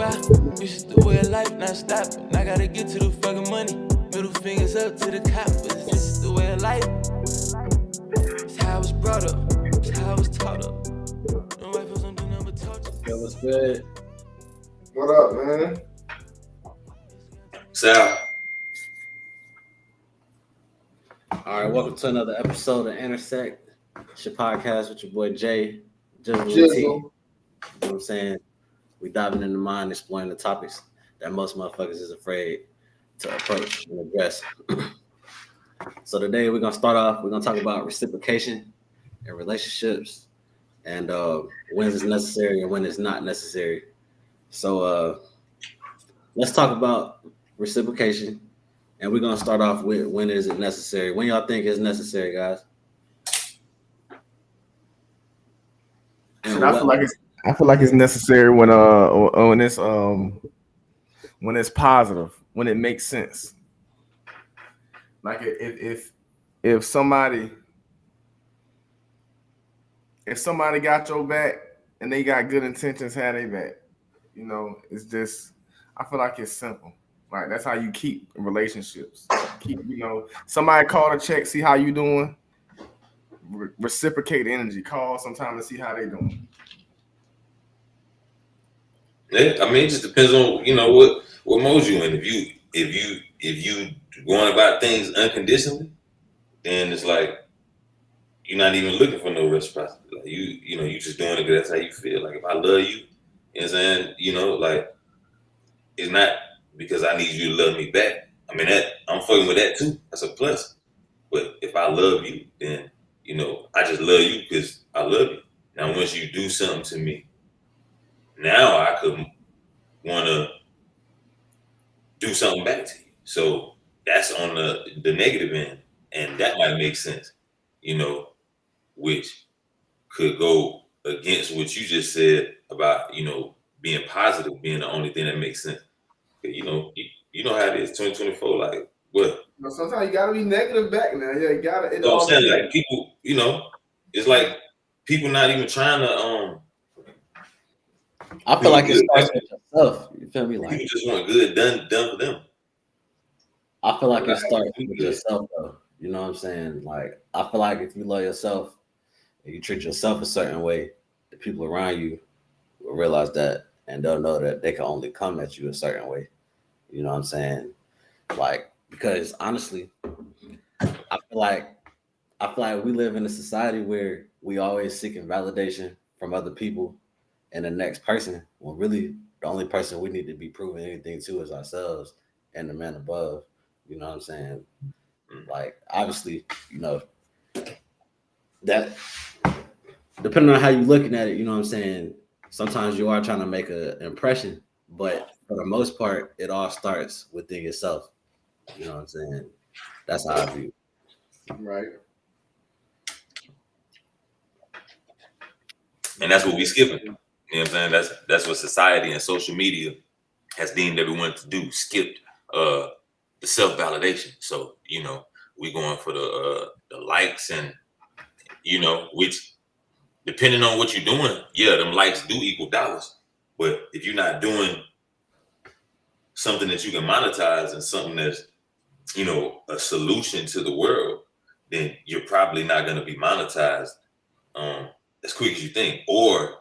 lie. This is the way of life, not stopping. I gotta get to the fucking money. Middle fingers up to the coppers. This is the way of life. It's how I was brought up. It's how I was taught up. No white folks don't do nothing but torture. Yo, what's good? What up, man? Sal. All right, welcome to another episode of InnerSect. It's your podcast with your boy Jay. Jizzle. Jizzle. You know what I'm saying? We diving in the mind, exploring the topics that most motherfuckers is afraid to approach and address. So today we're gonna start off. We're gonna talk about reciprocation in relationships and when it's necessary and when it's not necessary. So let's talk about reciprocation, and we're gonna start off with when is it necessary? When y'all think it's necessary, guys? And I feel like it's necessary when it's positive, when it makes sense. Like if somebody got your back and they got good intentions, have their back. You know, it's just, I feel like it's simple. Like that's how you keep relationships. Somebody call to check, see how you doing. Reciprocate energy. Call sometime to see how they doing. Yeah, I mean, it just depends on what modes you in. If you going about things unconditionally, then it's like you're not even looking for no reciprocity. Like you just doing it because that's how you feel. Like if I love you, you know what I'm saying, like it's not because I need you to love me back. I mean that I'm fucking with that too. That's a plus. But if I love you, then I just love you because I love you. Now once you do something to me, now I could want to do something back to you. So that's on the negative end, and that might make sense, which could go against what you just said about being positive being the only thing that makes sense. You know how it is 2024. Like what? Sometimes you gotta be negative back now. Yeah, you gotta. So I'm saying like people, it's like people not even trying to I feel like it starts with yourself. You feel me? Like people just want good done for them. I feel like it starts with yourself, though. You know what I'm saying? Like I feel like if you love yourself and you treat yourself a certain way, the people around you will realize that, and they'll know that they can only come at you a certain way. You know what I'm saying? Like because honestly, I feel like we live in a society where we always seeking validation from other people and the next person, when really the only person we need to be proving anything to is ourselves and the man above. You know what I'm saying? Like obviously, that depending on how you're looking at it, you know what I'm saying? Sometimes you are trying to make an impression, but for the most part, it all starts within yourself. You know what I'm saying? That's how I view it. Right. And that's what we skipping. You know what I'm saying? That's what society and social media has deemed everyone to do. Skipped the self-validation. So, we going for the likes and which depending on what you're doing, yeah, them likes do equal dollars. But if you're not doing something that you can monetize and something that's, a solution to the world, then you're probably not going to be monetized as quick as you think. Or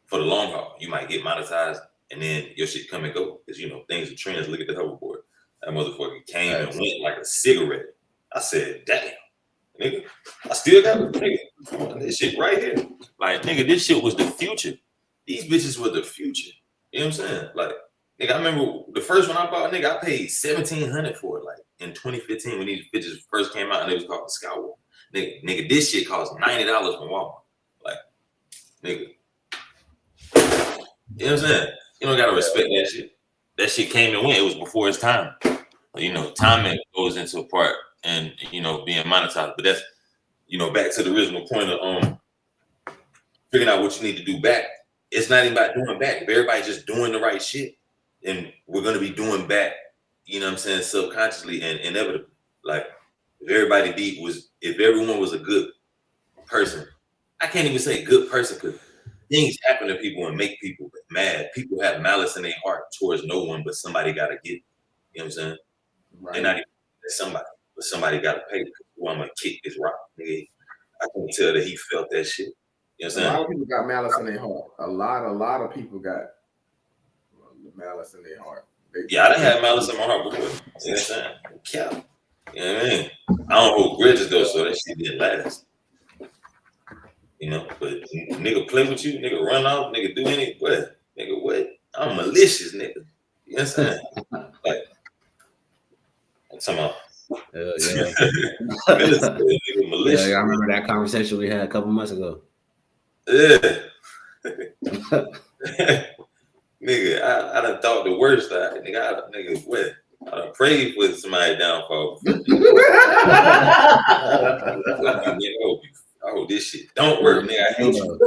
for the long haul, you might get monetized and then your shit come and go. Because, things are trends. Look at the hoverboard. That motherfucker came and went like a cigarette. I said, damn, nigga, I still got it, nigga. This shit right here. Like, nigga, this shit was the future. These bitches were the future. You know what I'm saying? Like, nigga, I remember the first one I bought, nigga, I paid $1,700 for it, like in 2015 when these bitches first came out and it was called the Skywalker. Nigga, this shit cost $90 from Walmart. Like, nigga. You know what I'm saying? You don't gotta respect that shit. That shit came and went. It was before its time. Timing goes into a part and being monetized. But that's back to the original point of figuring out what you need to do back. It's not even about doing back. If everybody's just doing the right shit, then we're gonna be doing back, subconsciously and inevitably. Like if everyone was a good person, I can't even say good person because things happen to people and make mad. People have malice in their heart towards no one, but somebody got to get it. You know what I'm saying? Right. They're not even somebody, but somebody got to pay. Who I'm going to kick this rock, nigga. I can tell that he felt that shit. You know what I'm saying? A lot of people got malice in their heart. A lot of people got malice in their heart. Yeah, I done had malice in my heart before. You know what I'm saying? Yeah. You know what I mean? I don't hold grudges though, so that shit didn't last. You know, but nigga play with you, nigga run off, nigga do any what? Nigga what? I'm malicious, nigga. You know what I'm saying? Like, I'm talking about. Malicious. Yeah, I remember that conversation we had a couple months ago. Yeah. Nigga, I done thought the worst. Nigga, what? I done prayed for somebody downfall. Oh, this shit don't work, nigga. I hate you.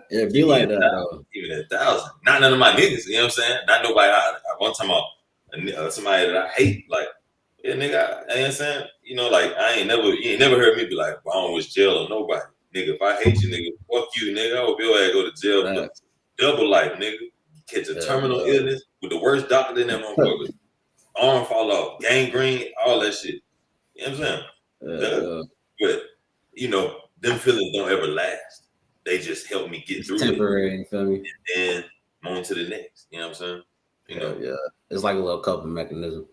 It be like that, though. Even 1,000. Not none of my niggas, you know what I'm saying? Not nobody. One time somebody that I hate, like, yeah, nigga, you know what I'm saying? You know, like, you ain't never heard me be like, well, I don't wish jail on nobody. Nigga, if I hate you, nigga, fuck you, nigga. I hope your ass go to jail for double life, nigga. Catch a terminal illness with the worst doctor in that motherfucker. Arm fall off, gangrene, all that shit. You know what I'm saying? But, you know, them feelings don't ever last. They just help me get through temporary, you feel me? And then on to the next. You know what I'm saying? You know? Yeah. It's like a little coping mechanism.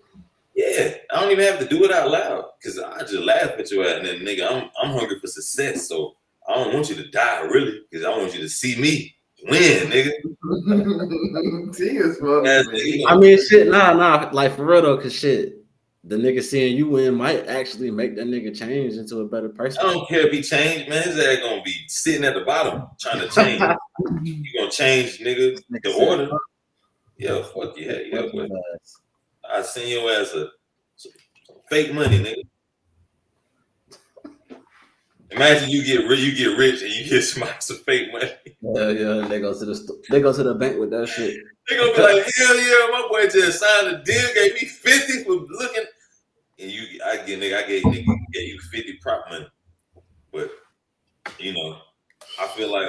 Yeah. I don't even have to do it out loud because I just laugh at you and then, nigga, I'm hungry for success. So I don't want you to die, really, because I want you to see me win, nigga. I mean, shit, nah, like for real though, cause shit, the nigga seeing you win might actually make that nigga change into a better person. I don't care if he changed, man. His ass gonna be sitting at the bottom trying to change. You gonna change, nigga, the order. Yeah, fuck yeah, yeah. I seen your ass some fake money, nigga. Imagine you get rich and you get somebody some fake money. Yeah. They go to the bank with that shit. They gonna be like, hell yeah, my boy just signed a deal, gave me 50 for looking. And I gave you 50 prop money. But you know, I feel like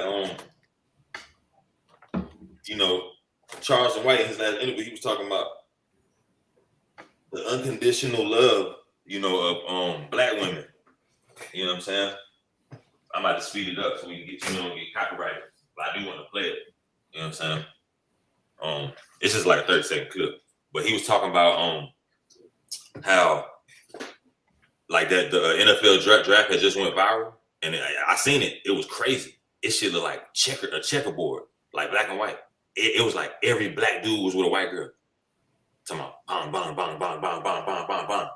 you know, Charles White in his last interview, he was talking about the unconditional love, you know, of black women. You know what I'm saying? I'm about to speed it up so we can get copyrighted. But I do want to play it. You know what I'm saying? It's just like a 30-second clip. But he was talking about how like that the NFL draft had just went viral, and I seen it. It was crazy. It shit looked like a checkerboard, like black and white. It was like every black dude was with a white girl. Talking about bang, bang, bang, bang, bang, bang, bang, bang.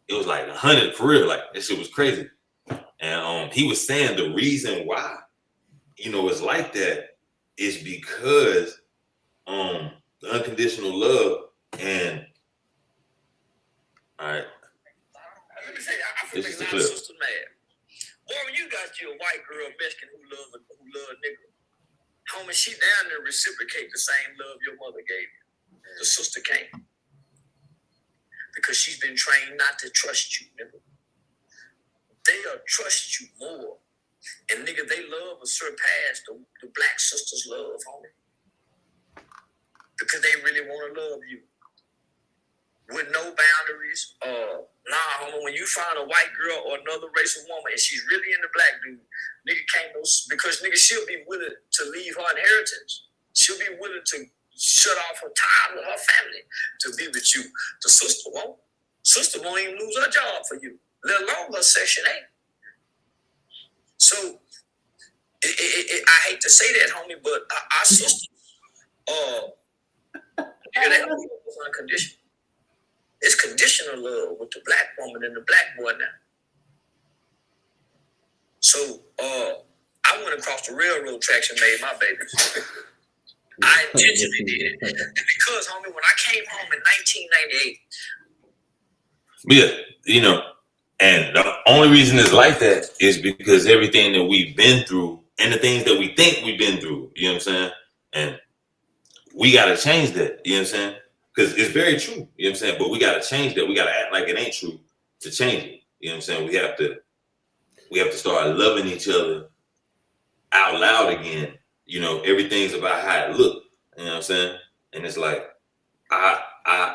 It was like 100 for real. Like that shit was crazy. And he was saying the reason why, you know, it's like that is because the unconditional love and all right. Let me say, I feel like a lot of sisters mad. Boy, when you got you a white girl Mexican who love nigga, homie, she down there reciprocate the same love your mother gave you. The sister can't. Because she's been trained not to trust you, nigga. They'll trust you more. And nigga, they love will surpass the black sisters' love, homie. Because they really want to love you. With no boundaries. Nah, homie, when you find a white girl or another race of woman and she's really into black dude, nigga can't know, because nigga, she'll be willing to leave her inheritance. She'll be willing to shut off her tie with her family to be with you. The sister won't. Sister won't even lose her job for you, let alone her Section 8. So, I hate to say that, homie, but our sisters, they don't love unconditional. It's conditional love with the black woman and the black boy now. So, I went across the railroad tracks and made my babies. I intentionally did it. Because, homie, when I came home in 1998. Yeah, you know, and the only reason it's like that is because everything that we've been through and the things that we think we've been through, you know what I'm saying? And we got to change that, you know what I'm saying? Because it's very true, you know what I'm saying? But we got to change that. We got to act like it ain't true to change it, you know what I'm saying? We have to start loving each other out loud again. you know, everything's about how it look. You know what I'm saying? And it's like, I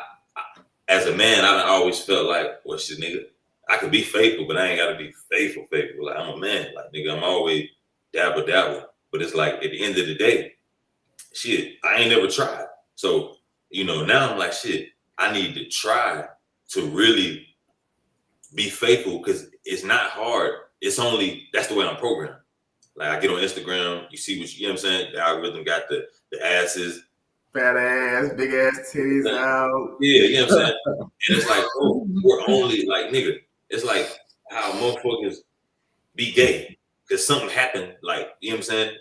as a man, I always felt like, well, shit, nigga, I could be faithful, but I ain't gotta be faithful. Like, I'm a man. Like, nigga, I'm always dabble. But it's like, at the end of the day, shit, I ain't never tried. So, you know, now I'm like, shit, I need to try to really be faithful, because it's not hard. It's only, that's the way I'm programmed. Like, I get on Instagram, you see what you know what I'm saying? The algorithm got the asses. Fat ass, big ass titties out. Yeah, you know what I'm saying? And it's like, oh, we're only like, nigga, it's like how motherfuckers be gay because something happened, like, you know what I'm saying?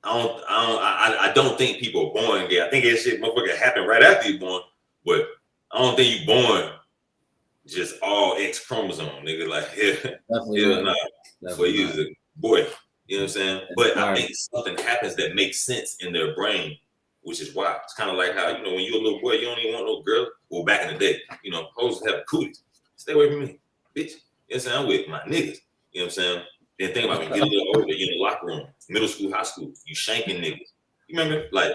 I don't think people are born gay. I think that shit motherfucker happened right after you're born, but I don't think you born just all X chromosome, nigga. Like, hell nah. For you as a boy, you know what I'm saying? But I think something happens that makes sense in their brain, which is why it's kind of like how, you know, when you're a little boy, you don't even want no girl. Well, back in the day, you know, hoes have cooties. Stay away from me, bitch. You know what I'm saying? I'm with my niggas. You know what I'm saying? Then think about when you get a little older, you're in the locker room, middle school, high school, you shanking niggas. You remember? Like,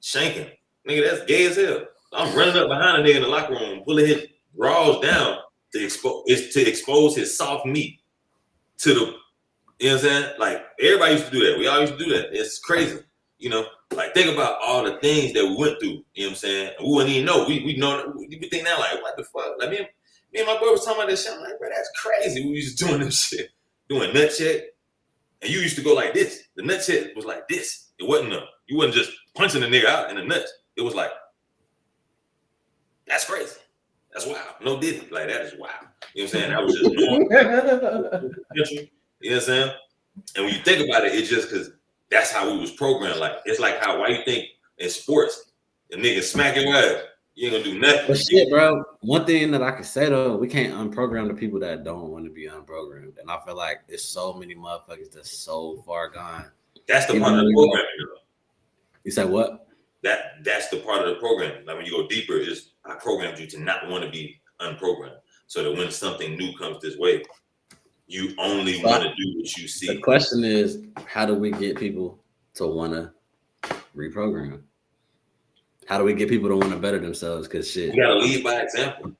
shanking. Nigga, that's gay as hell. I'm running up behind a nigga in the locker room, pulling his drawers down to expose his soft meat to the, you know what I'm saying? Like, everybody used to do that. We all used to do that. It's crazy. You know, like, think about all the things that we went through. You know what I'm saying? We wouldn't even know. We know. We think now, like, what the fuck? Like, me and my boy was talking about this shit. I'm like, bro, that's crazy. We used to doing this shit, doing nut check, and you used to go like this. The nut check was like this. It wasn't you wasn't just punching the nigga out in the nuts. It was like, that's crazy. That's wild. No diddy. Like, that is wild. You know what I'm saying? That was just normal. You know what I'm saying? And when you think about it, it's just because that's how we was programmed. Like, it's like how, why you think in sports, the nigga smacking your ass, you ain't gonna do nothing. But shit, bro, one thing that I can say though, we can't unprogram the people that don't want to be unprogrammed. And I feel like there's so many motherfuckers that's so far gone. That's the part of the programming. You said what? That's the part of the program. Like, when you go deeper, is I programmed you to not want to be unprogrammed, so that when something new comes this way, you only want to do what you see. The question is, how do we get people to want to reprogram? How do we get people to want to better themselves? Because shit, you gotta lead by example.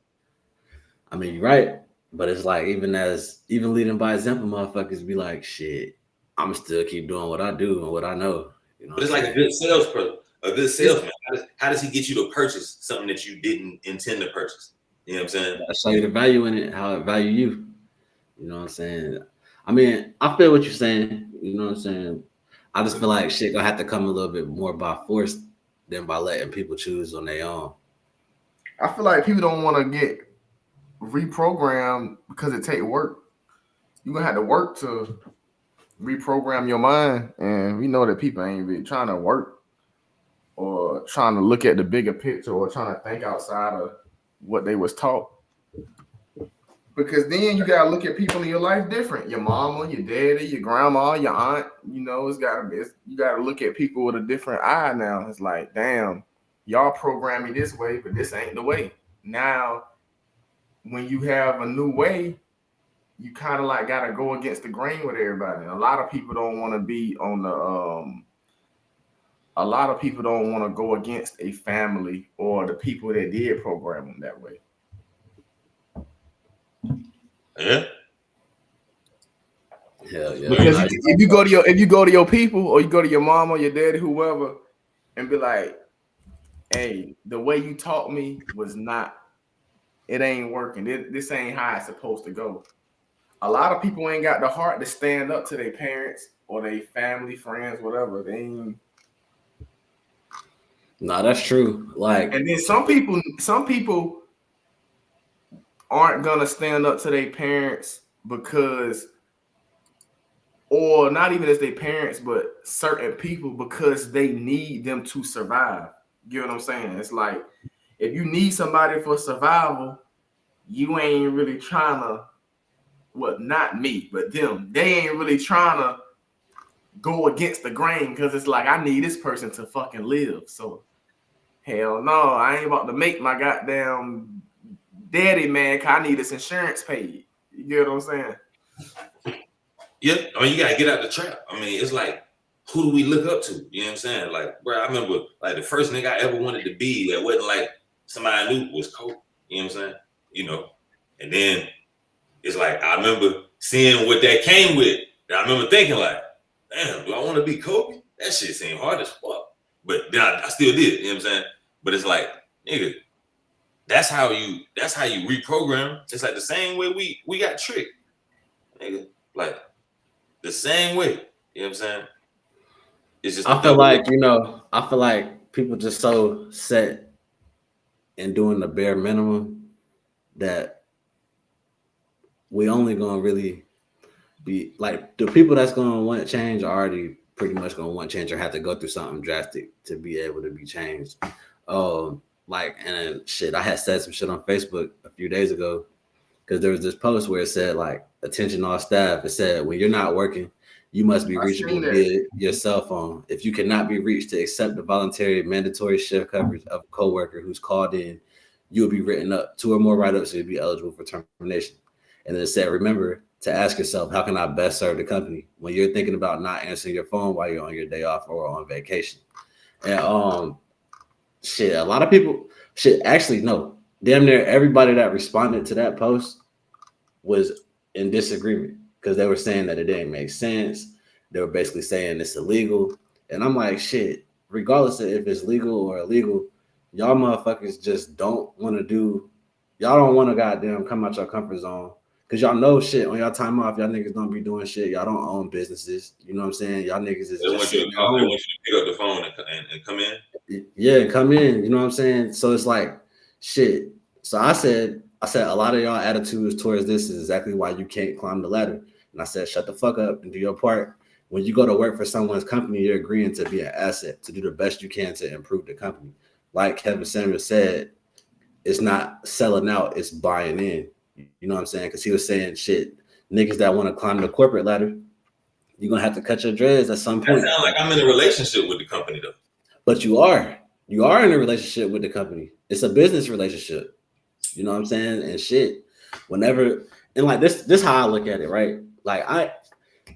I mean, you're right, but it's like even leading by example, motherfuckers be like, shit, I'm still keep doing what I do and what I know. You know, but it's like a good salesperson, a good salesman. How does he get you to purchase something that you didn't intend to purchase? You know what I'm saying? I show you the value in it, how it value you. You know what I'm saying? I mean, I feel what you're saying. You know what I'm saying? I just feel like shit gonna have to come a little bit more by force than by letting people choose on their own. I feel like people don't want to get reprogrammed because it take work. You're gonna have to work to reprogram your mind, and we know that people ain't really trying to work or trying to look at the bigger picture or trying to think outside of what they was taught. Because then you gotta look at people in your life different. Your mama, your daddy, your grandma, your aunt. You know, you gotta look at people with a different eye now. It's like, damn, y'all program me this way, but this ain't the way. Now, when you have a new way, you kind of like gotta go against the grain with everybody. A lot of people don't want to be on the a lot of people don't want to go against a family or the people that did program them that way. Yeah. Hell yeah. Because if you go to your people or you go to your mama, your daddy, whoever, and be like, hey, the way you taught me was not, it ain't working. This ain't how it's supposed to go. A lot of people ain't got the heart to stand up to their parents or their family, friends, whatever. They ain't. No, that's true. Like, and then some people aren't gonna stand up to their parents because, or not even as their parents, but certain people because they need them to survive. You know what I'm saying? It's like, if you need somebody for survival, you ain't really trying to, well, not me, but them. They ain't really trying to go against the grain because it's like, I need this person to fucking live. So, hell no, I ain't about to make my goddamn daddy man because I need this insurance paid. You get what I'm saying? Yeah, I mean, you gotta get out the trap. I mean, it's like who do we look up to? You know what I'm saying? Like, bro, I remember like the first nigga I ever wanted to be that wasn't like somebody I knew was Kobe. You know what I'm saying? You know, and then it's like I remember seeing what that came with. And I remember thinking like, damn, do I want to be Kobe? That shit seemed hard as fuck. But then I still did. You know what I'm saying? But it's like, nigga, that's how you reprogram. It's like the same way we got tricked, nigga. Like the same way. You know what I'm saying? It's just I feel like people just so set in doing the bare minimum that we only gonna really be like the people that's gonna want change are already pretty much gonna want change or have to go through something drastic to be able to be changed. Like and shit, I had said some shit on Facebook a few days ago because there was this post where it said like attention all staff. It said when you're not working, you must be reachable via your cell phone. If you cannot be reached to accept the voluntary mandatory shift coverage of a coworker who's called in, you will be written up 2 or more write-ups, so you'll be eligible for termination. And then it said, remember to ask yourself, how can I best serve the company when you're thinking about not answering your phone while you're on your day off or on vacation? And shit, a lot of people, actually, no, damn near everybody that responded to that post was in disagreement because they were saying that it didn't make sense. They were basically saying it's illegal. And I'm like, shit, regardless of if it's legal or illegal, y'all motherfuckers just don't want to y'all don't want to goddamn come out your comfort zone. Cause y'all know shit on y'all time off, y'all niggas don't be doing shit. Y'all don't own businesses. You know what I'm saying? Y'all niggas is they want you to call, they want you to pick up the phone and come in. Yeah, come in. You know what I'm saying? So it's like shit. So I said a lot of y'all attitudes towards this is exactly why you can't climb the ladder. And I said, shut the fuck up and do your part. When you go to work for someone's company, you're agreeing to be an asset, to do the best you can to improve the company. Like Kevin Samuel said, it's not selling out, it's buying in. You know what I'm saying? Because he was saying shit, niggas that want to climb the corporate ladder, you're gonna have to cut your dreads at some point. That sounds like I'm in a relationship with the company though. But you are in a relationship with the company. It's a business relationship. You know what I'm saying? And shit, whenever and like this how I look at it, right? Like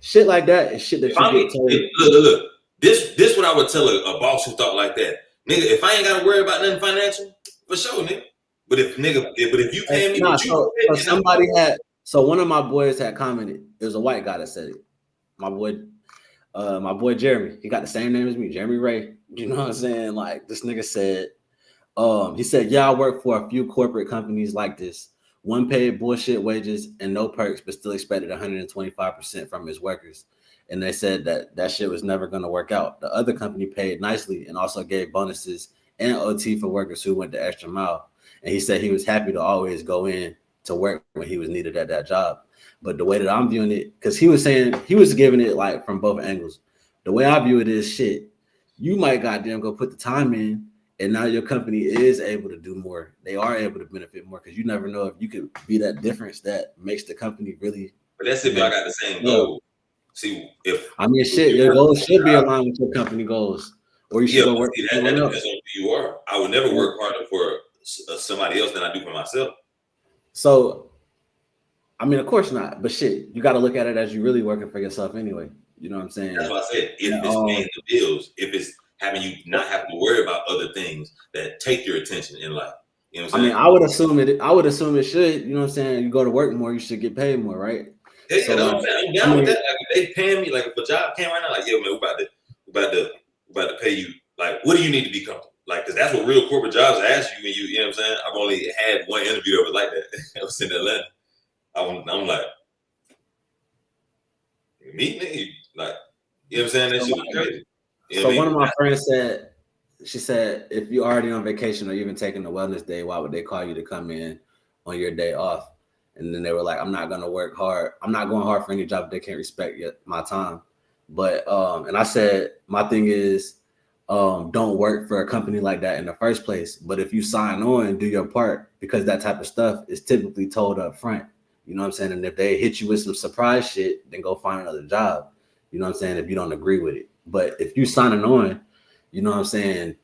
shit like that is shit that you get told. Look. This what I would tell a boss who thought like that. Nigga, if I ain't gotta worry about nothing financial, for sure, nigga. But if you pay me, so one of my boys had commented. It was a white guy that said it. My boy Jeremy. He got the same name as me, Jeremy Ray. You know what I'm saying? Like this nigga said, he said, yeah, I work for a few corporate companies like this. One paid bullshit wages and no perks, but still expected 125% from his workers. And they said that shit was never going to work out. The other company paid nicely and also gave bonuses and OT for workers who went the extra mile. And he said he was happy to always go in to work when he was needed at that job. But the way that I'm viewing it, because he was saying, he was giving it like from both angles. The way I view it is shit. You might goddamn go put the time in, and now your company is able to do more. They are able to benefit more because you never know if you could be that difference that makes the company really. But that's if y'all got the same goal. See, your goals should be aligned with your company goals, or you should go work for someone else. Depends on who you are. I would never work harder for somebody else than I do for myself. So, I mean, of course not. But shit, you got to look at it as you really working for yourself anyway. You know what I'm saying? That's what I said. If it's paying the bills, if it's having you not have to worry about other things that take your attention in life. You know what I'm saying? I mean, I would assume it should. You know what I'm saying? You go to work more, you should get paid more, right? Yeah, so, that's what I'm saying. I'm down with that. Like, if they paying me, like if a job came right now, like, yo, man, we're about to pay you. Like, what do you need to be comfortable? Like, because that's what real corporate jobs ask you. And you know what I'm saying? I've only had one interview that was like that. I was in Atlanta. I'm like, me, nigga, like, you know what I'm saying? That shit was crazy. You know so one of my friends said, she said, if you're already on vacation or even taking a wellness day, why would they call you to come in on your day off? And then they were like, I'm not going to work hard. I'm not going hard for any job if they can't respect my time. But, and I said, my thing is, don't work for a company like that in the first place. But if you sign on and do your part, because that type of stuff is typically told up front, you know what I'm saying? And if they hit you with some surprise shit, then go find another job. You know what I'm saying? If you don't agree with it. But if you signing on, you know what I'm saying?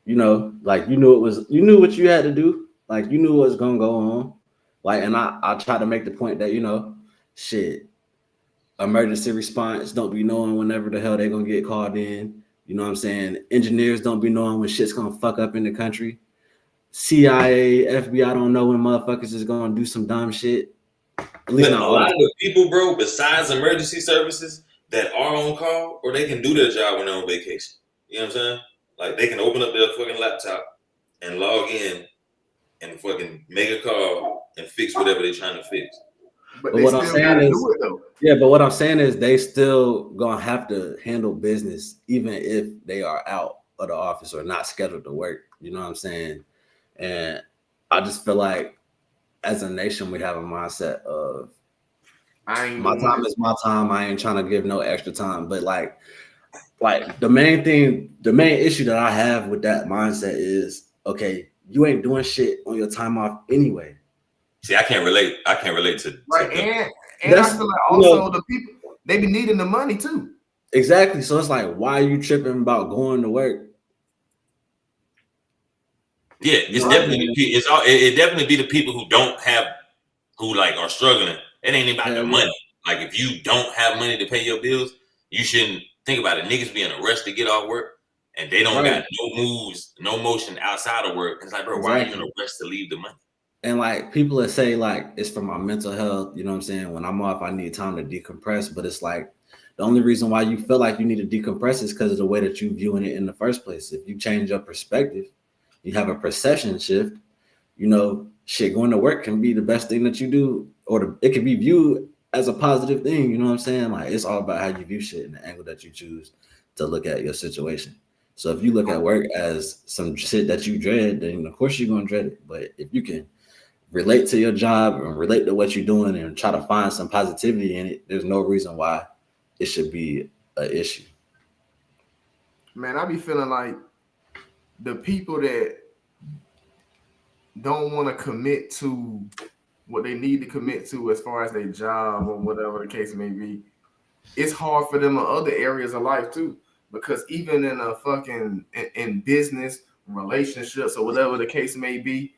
You know, like you knew what you had to do. Like you knew what was gonna go on. Like, and I try to make the point that, you know, shit. Emergency response don't be knowing whenever the hell they gonna get called in. You know what I'm saying? Engineers don't be knowing when shit's gonna fuck up in the country. CIA, FBI don't know when motherfuckers is gonna do some dumb shit. At least But not a all the lot time. of the people, bro, besides emergency services that are on call, or they can do their job when they're on vacation. You know what I'm saying? Like they can open up their fucking laptop and log in and fucking make a call and fix whatever they're trying to fix. But But they what I'm still saying gotta is, do it though. yeah, but what I'm saying is they still gonna have to handle business even if they are out of the office or not scheduled to work. You know what I'm saying? And I just feel like as a nation we have a mindset of I ain't my doing time it. is my time. I ain't trying to give no extra time. But like the main thing, the main issue that I have with that mindset is okay, you ain't doing shit on your time off anyway. See, I can't relate. I can't relate to Right, them. and I That's feel like you also know, the people they be needing the money too. exactly. So it's like, why are you tripping about going to work? Yeah, You it's know what I'm definitely saying? it definitely be the people who don't have, who like are struggling. It ain't about the Hell yeah. money. Like if you don't have money to pay your bills, you shouldn't think about it. Niggas be in a rush to get off work and they don't got Right. no moves, no motion outside of work. It's like, bro, why are you in a Exactly. rush to leave the money? And like people that say like it's for my mental health, you know what I'm saying? When I'm off, I need time to decompress. But it's like the only reason why you feel like you need to decompress is because of the way that you viewing it in the first place. If you change your perspective, you have a perception shift, you know, shit, going to work can be the best thing that you do, or it can be viewed as a positive thing. You know what I'm saying? Like it's all about how you view shit and the angle that you choose to look at your situation. So if you look at work as some shit that you dread, then of course you're gonna dread it. But if you can relate to your job and relate to what you're doing and try to find some positivity in it, there's no reason why it should be an issue. Man, I be feeling like the people that don't want to commit to what they need to commit to as far as their job or whatever the case may be, it's hard for them in other areas of life too. Because even in a fucking in business, relationships, or whatever the case may be,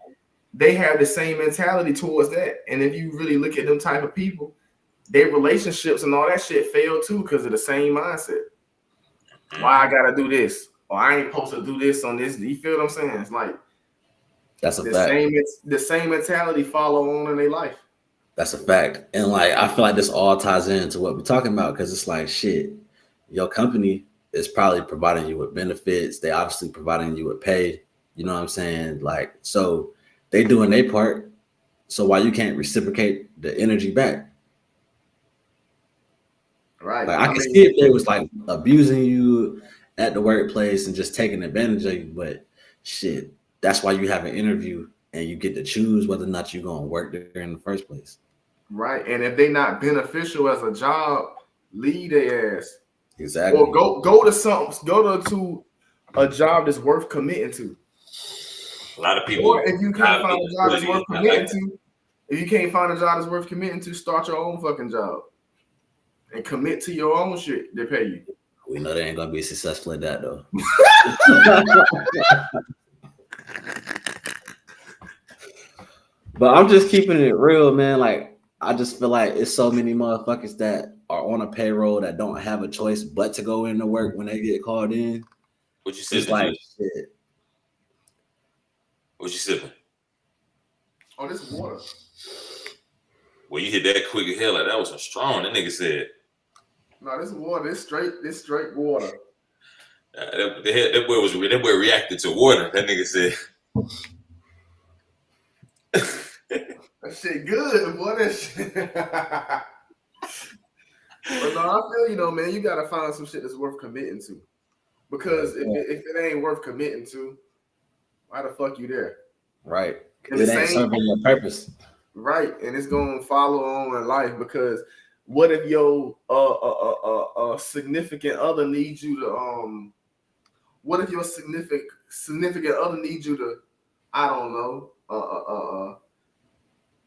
they have the same mentality towards that. And if you really look at them type of people, their relationships and all that shit fail too because of the same mindset. Why I gotta do this? Or I ain't supposed to do this on this. You feel what I'm saying? It's like That's a fact. the same mentality follow on in their life. That's a fact. And like I feel like this all ties into what we're talking about because it's like shit, your company is probably providing you with benefits. They obviously providing you with pay. You know what I'm saying? Like, so they doing their part. So why you can't reciprocate the energy back? Right. Like I can see if they was like abusing you at the workplace and just taking advantage of you, but shit, that's why you have an interview and you get to choose whether or not you're gonna work there in the first place. Right. And if they not beneficial as a job, leave their ass. Exactly. Or go to a job that's worth committing to. A lot of people. Or if you can't find a job that's worth committing to, start your own fucking job and commit to your own shit they pay you. We know they ain't gonna be successful at that though. But I'm just keeping it real, man. Like I just feel like it's so many motherfuckers that are on a payroll that don't have a choice but to go into work when they get called in. What you sipping? It's like shit. What you sipping? Oh, this is water. Well, you hit that quick as hell. Like that was some strong. That nigga said. No, this is water. This straight water. That boy reacted to water. That nigga said. That shit good, boy. That shit. But no, I feel you know, man. You gotta find some shit that's worth committing to. Because if it ain't worth committing to, why the fuck you there? Right. And it ain't serving your purpose. Right. And it's gonna follow on in life because what if your significant other needs you to what if your significant other needs you to, I don't know,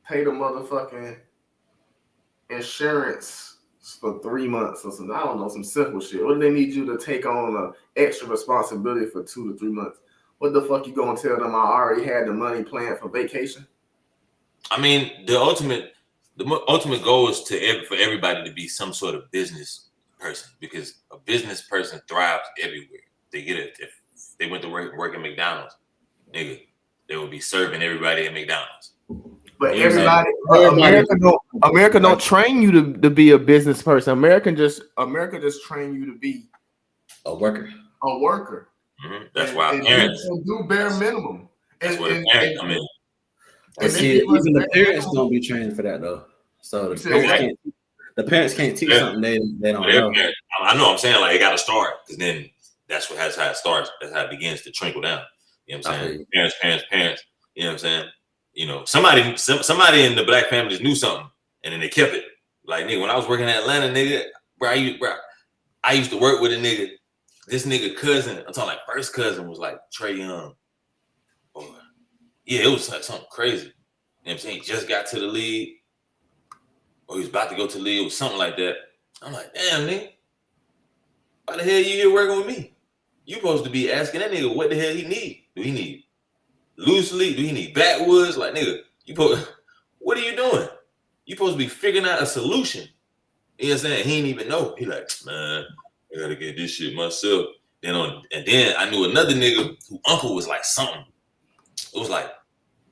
pay the motherfucking insurance for 3 months or something. I don't know, some simple shit. What if they need you to take on an extra responsibility for 2 to 3 months? What the fuck you gonna tell them I already had the money planned for vacation? I mean, the ultimate ultimate goal is for everybody to be some sort of business person, because a business person thrives everywhere. They get it. If they went to work at McDonald's, nigga, they would be serving everybody at McDonald's. But You know what I'm everybody, saying? America don't train you to be a business person. America just train you to be A worker. a worker. That's why parents do bare minimum. That's where the parents come in. But see, even the parents don't be trained for that though. So the parents can't teach something they don't know. I know. I'm saying like it got to start, because then that's how it starts. That's how it begins to trickle down. You know what I'm saying? Parents. You know what I'm saying? You know, somebody in the black families knew something, and then they kept it. Like, nigga, when I was working in Atlanta, nigga, I used to work with a nigga. This nigga cousin, I'm talking like first cousin, was like Trey Young. Yeah, it was like something crazy. You know what I'm saying? He just got to the league, or he was about to go to the league, or something like that. I'm like, damn, nigga, why the hell you here working with me? You supposed to be asking that nigga what the hell he need. Do he need loosely? Do he need backwoods? Like, nigga, what are you doing? You supposed to be figuring out a solution. You know what I'm saying? He didn't even know. He like, man, I gotta get this shit myself. And then I knew another nigga whose uncle was like something. It was like,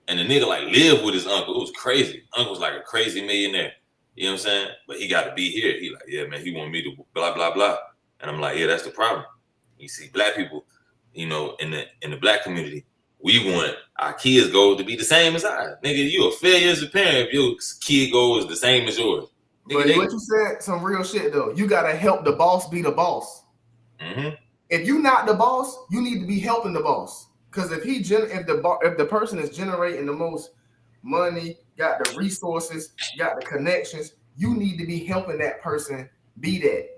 and the nigga like lived with his uncle. It was crazy. Uncle was like a crazy millionaire. You know what I'm saying? But he got to be here. He like, yeah, man, he want me to blah, blah, blah. And I'm like, yeah, that's the problem. You see, black people, you know, in the black community, we want our kids' goals to be the same as ours. Nigga, you a failure as a parent if your kid goal is the same as yours. But what you said, some real shit though. You gotta help the boss be the boss. Mm-hmm. If you not the boss, you need to be helping the boss. Because if the person is generating the most money, got the resources, got the connections, you need to be helping that person be that.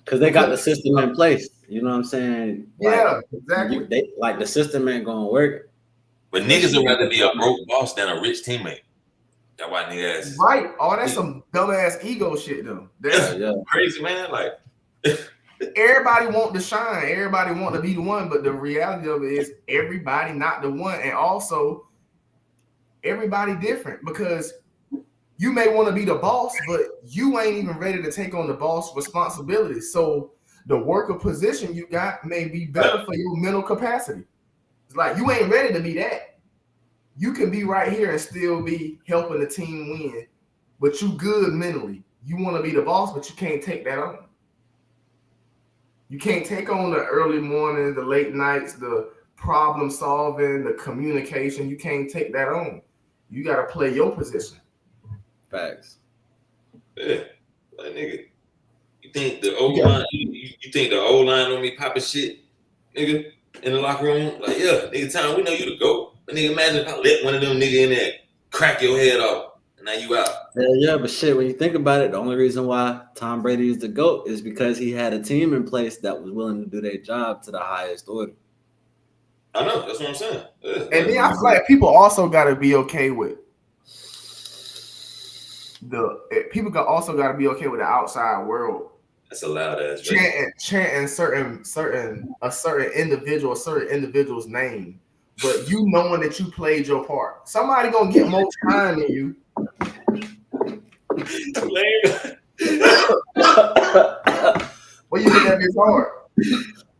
Because they got the system in place. You know what I'm saying? Yeah, exactly. Like the system ain't gonna work. But niggas would rather be a broke boss than a rich teammate. That's why niggas. Right. Oh, that's some dumbass ego shit though. That's crazy, man. Like everybody want to shine, everybody want to be the one, but the reality of it is everybody not the one, and also everybody different, because you may want to be the boss, but you ain't even ready to take on the boss responsibility. So the worker position you got may be better for your mental capacity. It's like you ain't ready to be that. You can be right here and still be helping the team win, but you good mentally. You want to be the boss, but you can't take that on. You can't take on the early mornings, the late nights, the problem solving, the communication. You can't take that on. You got to play your position. Facts. Yeah, like nigga, you think the old line? You think the old line on me popping shit, nigga, in the locker room? Like, yeah, nigga, time we know you the GOAT. But nigga, imagine if I let one of them nigga in there crack your head off, and now you out. Yeah, but shit, when you think about it, the only reason why Tom Brady is the GOAT is because he had a team in place that was willing to do their job to the highest order. I know, that's what I'm saying. Yeah. And then I feel like people also got to be okay with the outside world. That's a loud ass chanting certain individual's name, but you knowing that you played your part. Somebody gonna get more time than you. Well, you think that is hard?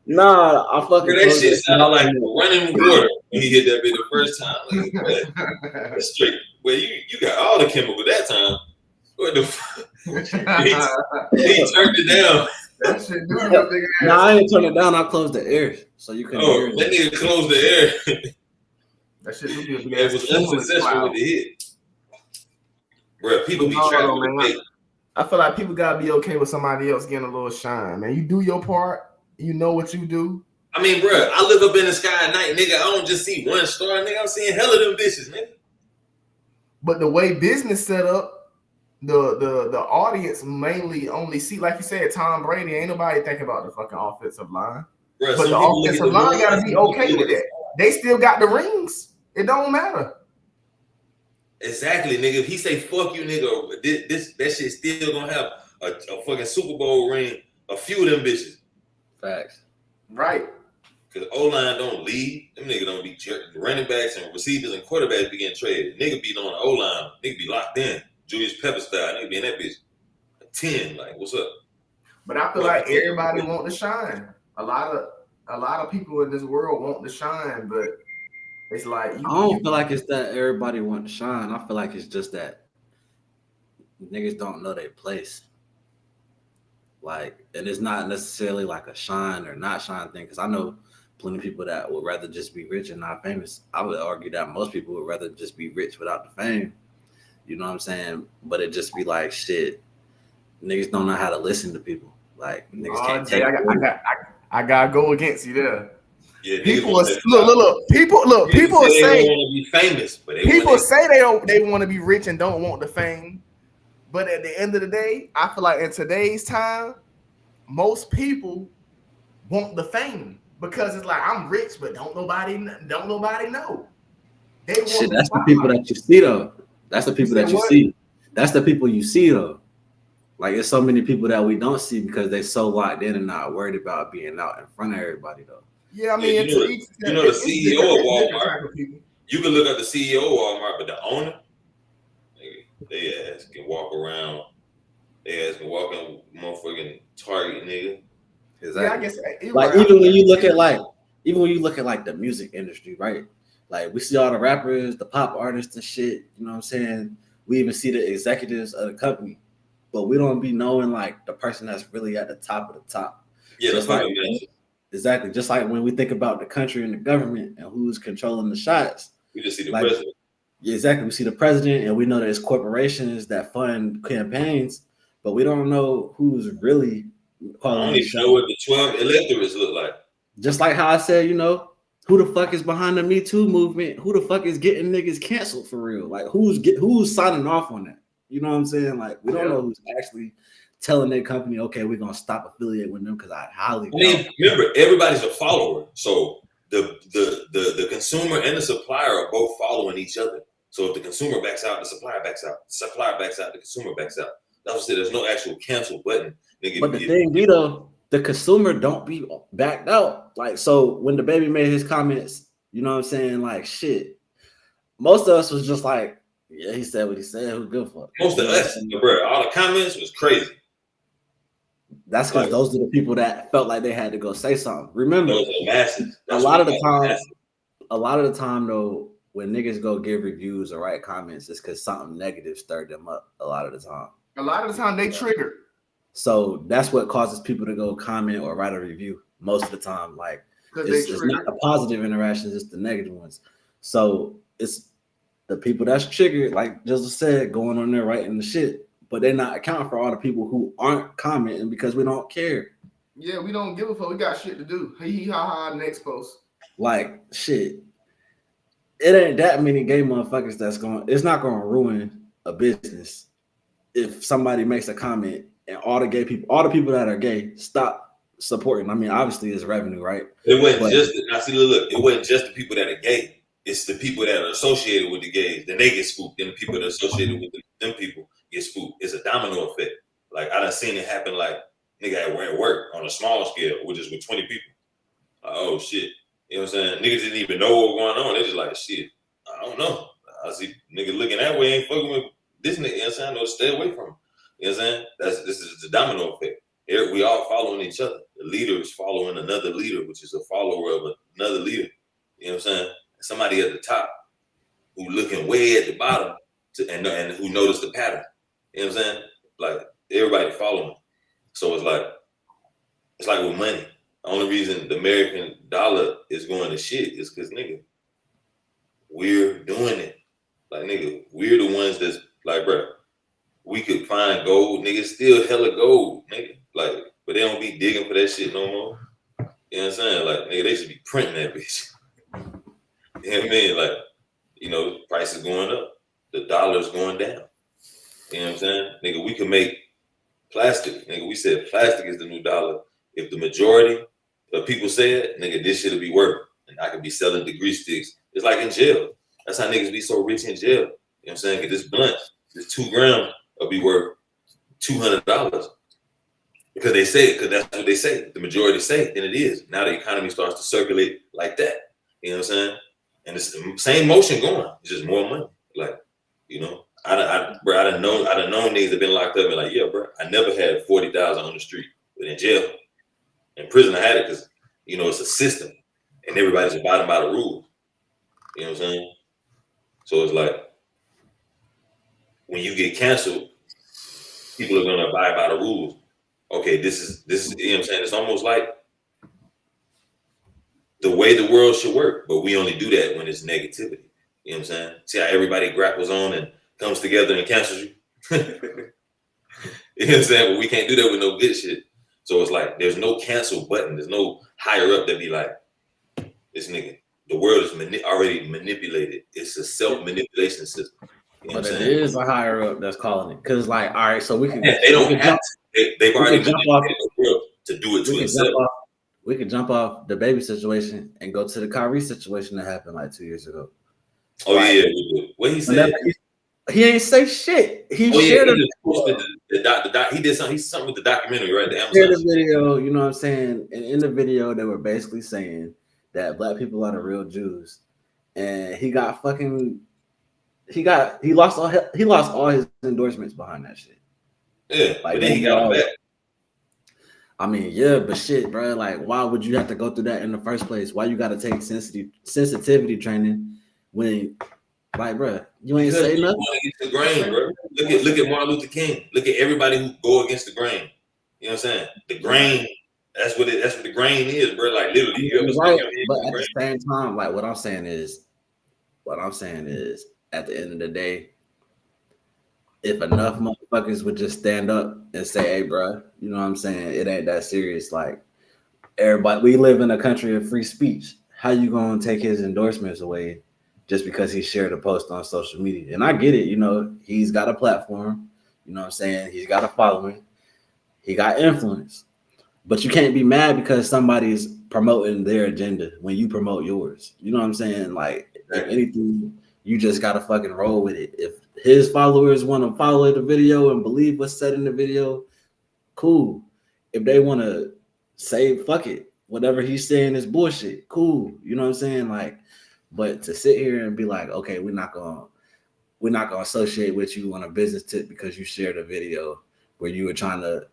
Nah, I fucking. That shit sounded like running water when he hit that bit the first time. Like, that's straight. Well, you got all the chemical that time. What the fuck? he turned it down. That shit do your big ass. Nah, I ain't turn it down. I closed the air so you can hear it. That nigga closed the air. That shit do your big ass. It was unsuccessful with the hit. Bro, people be trapped with the I feel like people gotta be okay with somebody else getting a little shine, man. You do your part. You know what you do. I mean, bro, I look up in the sky at night, nigga. I don't just see one star, nigga. I'm seeing hella them bitches, nigga. But the way business set up, the audience mainly only see, like you said, Tom Brady. Ain't nobody thinking about the fucking offensive line. Bruh, but the offensive line gotta be okay with that. They still got the rings. It don't matter. Exactly, nigga. If he say fuck you, nigga, that shit still gonna have a fucking Super Bowl ring. A few of them bitches. Facts. Right. Because O-line don't lead. Them niggas don't be running backs and receivers and quarterbacks be getting traded. Nigga be on the O-line. Nigga be locked in. Julius Pepper style. Nigga be in that bitch 10. Like, what's up? But I feel like everybody want to shine. A lot of people in this world want to shine, but it's like I don't feel like it's that everybody want to shine. I feel like it's just that niggas don't know their place. Like, and it's not necessarily like a shine or not shine thing, because I know plenty of people that would rather just be rich and not famous. I would argue that most people would rather just be rich without the fame. You know what I'm saying? But it just be like, shit, niggas don't know how to listen to people. Like, niggas can't take I gotta go against you there. Yeah, people are look. People say they don't want to be famous, but people say they want to be rich and don't want the fame. But at the end of the day, I feel like in today's time, most people want the fame because it's like, I'm rich, but don't nobody know. They want shit. That's the people that you see though. That's the people that you see. That's the people you see though. Like, it's so many people that we don't see because they so locked in and not worried about being out in front of everybody though. Yeah, I mean, you know the CEO of Walmart. You can look up the CEO of Walmart, but the owner, they ass can walk around. They ass can walk in motherfucking Target, nigga. Exactly. Yeah, I guess. Like, even when you look at like the music industry, right? Like, we see all the rappers, the pop artists and shit. You know what I'm saying? We even see the executives of the company, but we don't be knowing like the person that's really at the top of the top. Yeah, just like, exactly. Just like when we think about the country and the government and who's controlling the shots, we just see the president. Yeah, exactly. We see the president, and we know there's corporations that fund campaigns, but we don't know who's really calling. I don't even know what the 12 electorates look like. Just like how I said, you know, who the fuck is behind the Me Too movement? Who the fuck is getting niggas canceled for real? Like, who's signing off on that? You know what I'm saying? Like, we don't know who's actually telling their company, okay, we're gonna stop affiliate with them, because I mean, remember, everybody's a follower, so the consumer and the supplier are both following each other. So if the consumer backs out, the supplier backs out. The supplier backs out, the consumer backs out. That's what I said. There's no actual cancel button. But the thing be though, the consumer don't be backed out. Like, so when the baby made his comments, you know what I'm saying? Like, shit, most of us was just like, yeah, he said what he said. Who good for it? Most of us, bro, all the comments was crazy. That's because those are the people that felt like they had to go say something. Remember, those are masses. A lot of the time though, when niggas go give reviews or write comments, it's because something negative stirred them up. A lot of the time they trigger. So that's what causes people to go comment or write a review most of the time. Like, it's not the positive interactions, it's the negative ones. So it's the people that's triggered, like Joseph said, going on there writing the shit, but they're not accounting for all the people who aren't commenting because we don't care. Yeah, we don't give a fuck. We got shit to do. Hee ha ha. Next post. Like, shit. It ain't that many gay motherfuckers it's not gonna ruin a business if somebody makes a comment and all the people that are gay stop supporting. I mean, obviously it's revenue, right? It wasn't it wasn't just the people that are gay. It's the people that are associated with the gays. Then they get spooked. Then the people that are associated with them people get spooked. It's a domino effect. Like, I done seen it happen, like, nigga at work on a small scale, which is with 20 people. Like, oh shit. You know what I'm saying? Niggas didn't even know what was going on. They just like, shit, I don't know. I see nigga looking that way, ain't fucking with this nigga. You know what I'm saying? I know to stay away from him. You know what I'm saying? This is the domino effect. Here we all following each other. The leader is following another leader, which is a follower of another leader. You know what I'm saying? Somebody at the top who looking way at the bottom and who noticed the pattern. You know what I'm saying? Like, everybody following. So it's like with money. The only reason the American dollar is going to shit is because, nigga, we're doing it. Like, nigga, we're the ones that's like, bro, we could find gold. Nigga, still hella gold, nigga. Like, but they don't be digging for that shit no more. You know what I'm saying? Like, nigga, they should be printing that bitch. You know what I mean? Like, you know, price is going up. The dollar's going down. You know what I'm saying? Nigga, we can make plastic. Nigga, we said plastic is the new dollar. If the majority of people say it, nigga, this shit'll be worth. And I could be selling degree sticks. It's like in jail. That's how niggas be so rich in jail. You know what I'm saying? This blunt, this 2 grams will be worth $200. Because they say it, because that's what they say. The majority say it, and it is. Now the economy starts to circulate like that. You know what I'm saying? And it's the same motion going. It's just more money. Like, you know, Bro, I done known niggas that been locked up and like, yeah, bro, I never had 40,000 on the street, but in jail, in prison, I had it because it's a system and everybody's abiding by the rules. You know what I'm saying? So it's like when you get canceled, people are gonna abide by the rules. Okay, this is you know what I'm saying? It's almost like the way the world should work, but we only do that when it's negativity. You know what I'm saying? See how everybody grapples on and comes together and cancels you. You know what I'm saying? But we can't do that with no good shit. So it's like there's no cancel button. There's no higher up that be like, this nigga. The world is already manipulated. It's a self-manipulation system. You know but what I'm it saying? is a higher up that's calling it. Because like, all right, so we can They don't have to. They've already manipulated the world to do it to themselves. We could jump off the baby situation and go to the Kyrie situation that happened like 2 years ago. Oh like, yeah, we do. What he said? He ain't say shit. He shared he just posted he did something. He's something with the documentary, right? The shared the video. You know what I'm saying? And in the video, they were basically saying that black people are the real Jews, and he lost all his endorsements behind that shit. Yeah, like, but then he got back. I mean, yeah, but shit, bro. Like, why would you have to go through that in the first place? Why you got to take sensitivity training when, like, bro, you ain't say nothing? Against the grain, bro. Look at Martin Luther King. Look at everybody who go against the grain. You know what I'm saying? The grain. That's what the grain is, bro. Like literally, you ever right. But at the same time, like what I'm saying is, at the end of the day, if enough motherfuckers would just stand up and say, hey, bro, you know what I'm saying? It ain't that serious. Like, everybody, we live in a country of free speech. How you gonna take his endorsements away just because he shared a post on social media? And I get it, he's got a platform, you know what I'm saying? He's got a following, he got influence. But you can't be mad because somebody's promoting their agenda when you promote yours. You know what I'm saying? Like, if anything, you just gotta fucking roll with it. If his followers want to follow the video and believe what's said in the video, cool. If they want to say fuck it, whatever he's saying is bullshit, cool. You know what I'm saying? Like, but to sit here and be like, okay, we're not gonna associate with you on a business tip because you shared a video where you were trying to,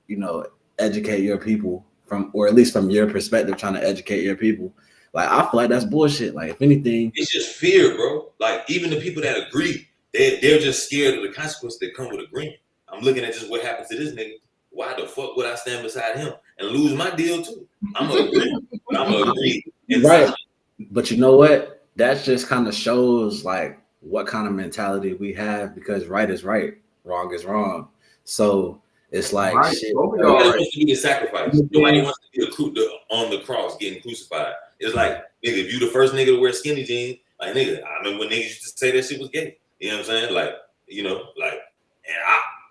educate your people or at least from your perspective, trying to educate your people. Like, I feel like that's bullshit. Like, if anything, it's just fear, bro. Like, even the people that agree, they're just scared of the consequences that come with agreeing. I'm looking at just what happens to this nigga. Why the fuck would I stand beside him and lose my deal too? I'm gonna agree. Right. But you know what? That just kind of shows like what kind of mentality we have, because right is right, wrong is wrong. So it's like shit. Nobody wants to be a sacrifice. Nobody wants to be on the cross getting crucified. It's like, nigga, if you the first nigga to wear skinny jeans, like, nigga, I remember when niggas used to say that shit was gay. You know what I'm saying? Like, and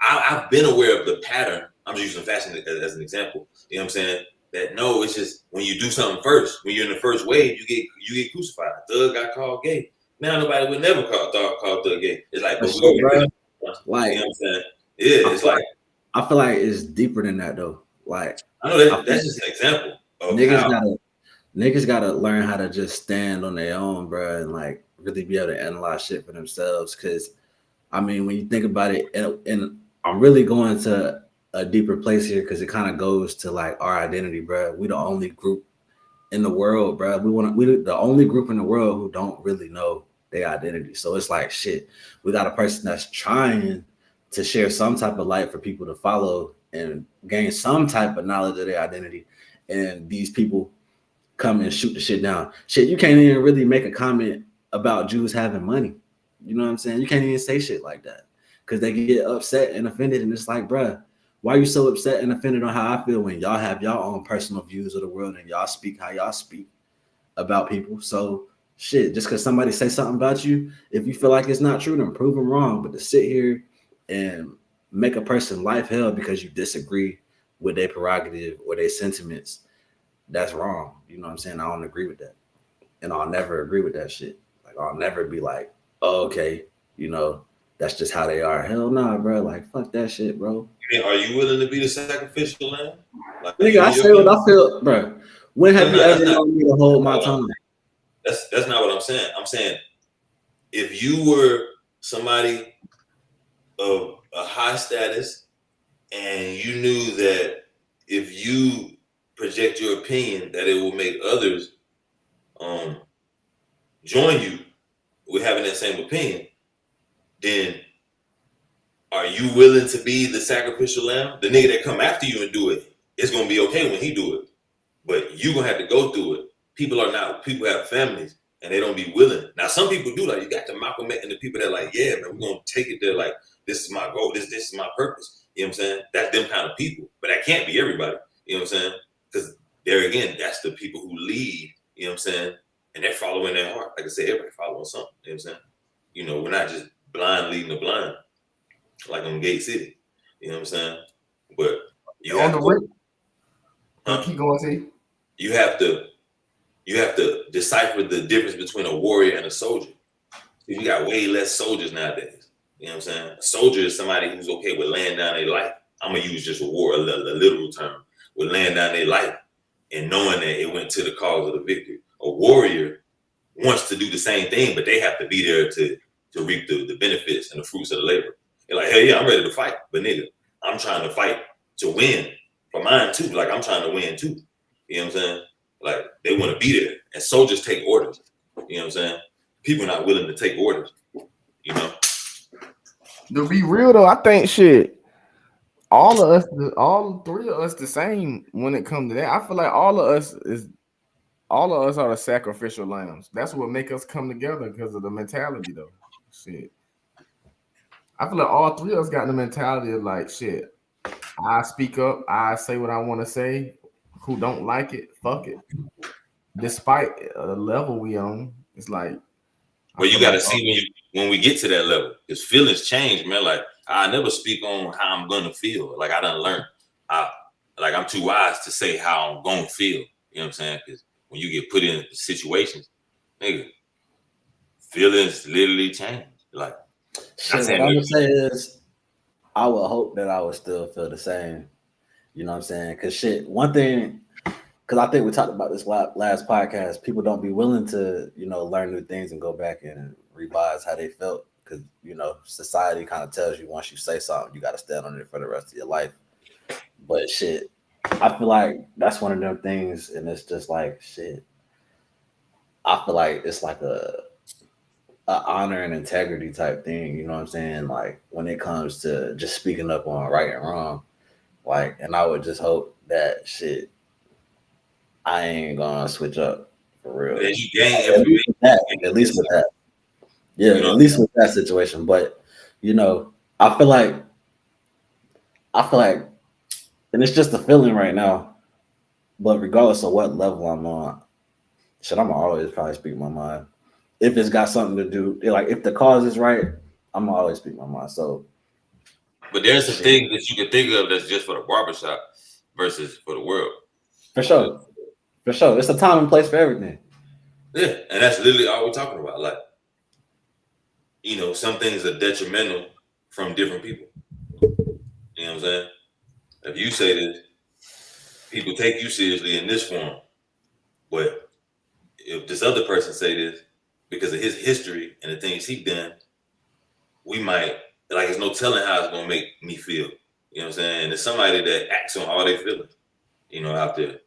I've been aware of the pattern. I'm just using fashion as an example. You know what I'm saying? That no, it's just when you do something first, when you're in the first wave, you get crucified. Thug got called gay. Now nobody would never call Thug gay. It's like, but we bro. Like, you know what I'm saying? Yeah, it's like, I feel like it's deeper than that though. Like, I know that's just an example of niggas gotta learn how to just stand on their own, bro, and like really be able to analyze shit for themselves. Cause I mean, when you think about it, and I'm really going to a deeper place here because it kind of goes to like our identity, bro. We the only group in the world, bro. We the only group in the world who don't really know their identity. So it's like shit. We got a person that's trying to share some type of light for people to follow and gain some type of knowledge of their identity, and these people come and shoot the shit down. Shit, you can't even really make a comment about Jews having money. You know what I'm saying? You can't even say shit like that because they get upset and offended, and it's like, bruh, why are you so upset and offended on how I feel when y'all have y'all own personal views of the world and y'all speak how y'all speak about people? So shit, just because somebody say something about you, if you feel like it's not true, then prove them wrong. But to sit here and make a person life hell because you disagree with their prerogative or their sentiments, that's wrong. You know what I'm saying? I don't agree with that. And I'll never agree with that shit. Like, I'll never be like, oh, okay, that's just how they are. Hell nah, bro. Like, fuck that shit, bro. Are you willing to be the sacrificial lamb? Like, nigga, I say what I feel, bro. When have you ever known me to hold my tongue? That's not what I'm saying. I'm saying if you were somebody of a high status, and you knew that if you project your opinion, that it will make others join you with having that same opinion, then are you willing to be the sacrificial lamb? The nigga that come after you and do it, it's gonna be okay when he do it, but you gonna have to go through it. People have families and they don't be willing. Now some people do, like you got the Malcolm X and the people that like, yeah, man, we're gonna take it there. Like this is my goal. This is my purpose. You know what I'm saying? That's them kind of people, but that can't be everybody. You know what I'm saying? Because there again, that's the people who lead. You know what I'm saying? And they're following their heart. Like I said, everybody following something. You know what I'm saying? You know, we're not just blind leading the blind, like on Gate City. You know what I'm saying? But you have to keep going, see. You have to decipher the difference between a warrior and a soldier. You got way less soldiers nowadays. You know what I'm saying? A soldier is somebody who's okay with laying down their life. I'm gonna use just a literal term, with laying down their life and knowing that it went to the cause of the victory. A warrior wants to do the same thing, but they have to be there to reap the benefits and the fruits of the labor. They're like, hey, yeah, I'm ready to fight, but nigga, I'm trying to fight to win for mine too. Like I'm trying to win too. You know what I'm saying? Like they want to be there, and soldiers take orders. You know what I'm saying? People are not willing to take orders. You know. To be real though, I think shit. All three of us, the same when it comes to that. I feel like all of us are the sacrificial lambs. That's what make us come together because of the mentality though. Shit. I feel like all three of us got the mentality of like shit. I speak up, I say what I want to say. Who don't like it, fuck it. Despite the level we on, it's like. Well, you got to see when we get to that level, because feelings change, man. Like I never speak on how I'm gonna feel. Like I done learned. Like I'm too wise to say how I'm gonna feel. You know what I'm saying? Because when you get put in situations, nigga, feelings literally change. Like shit, what I'm gonna say is, I would hope that I would still feel the same. You know what I'm saying? Because shit, one thing, because I think we talked about this last podcast, people don't be willing to, you know, learn new things and go back and revise how they felt. Because, you know, society kind of tells you once you say something, you got to stand on it for the rest of your life. But shit, I feel like that's one of them things. And it's just like, shit, I feel like it's like a honor and integrity type thing. You know what I'm saying? Like when it comes to just speaking up on right and wrong. Like, and I would just hope that shit, I ain't gonna switch up for real. Yeah, you gain information. At least with that. Yeah, you know, at least with that situation. But you know, I feel like, and it's just a feeling right now. But regardless of what level I'm on, shit, I'm always probably speak my mind. If it's got something to do, like if the cause is right, I'm gonna always speak my mind. So, but there's some things that you can think of that's just for the barbershop versus for the world. For sure. For sure. It's a time and place for everything. Yeah, and that's literally all we're talking about. Like, you know, some things are detrimental from different people. You know what I'm saying? If you say this, people take you seriously in this form. But if this other person say this, because of his history and the things he done, we might, like, there's no telling how it's gonna make me feel. You know what I'm saying? And there's somebody that acts on all their feelings, you know, out there.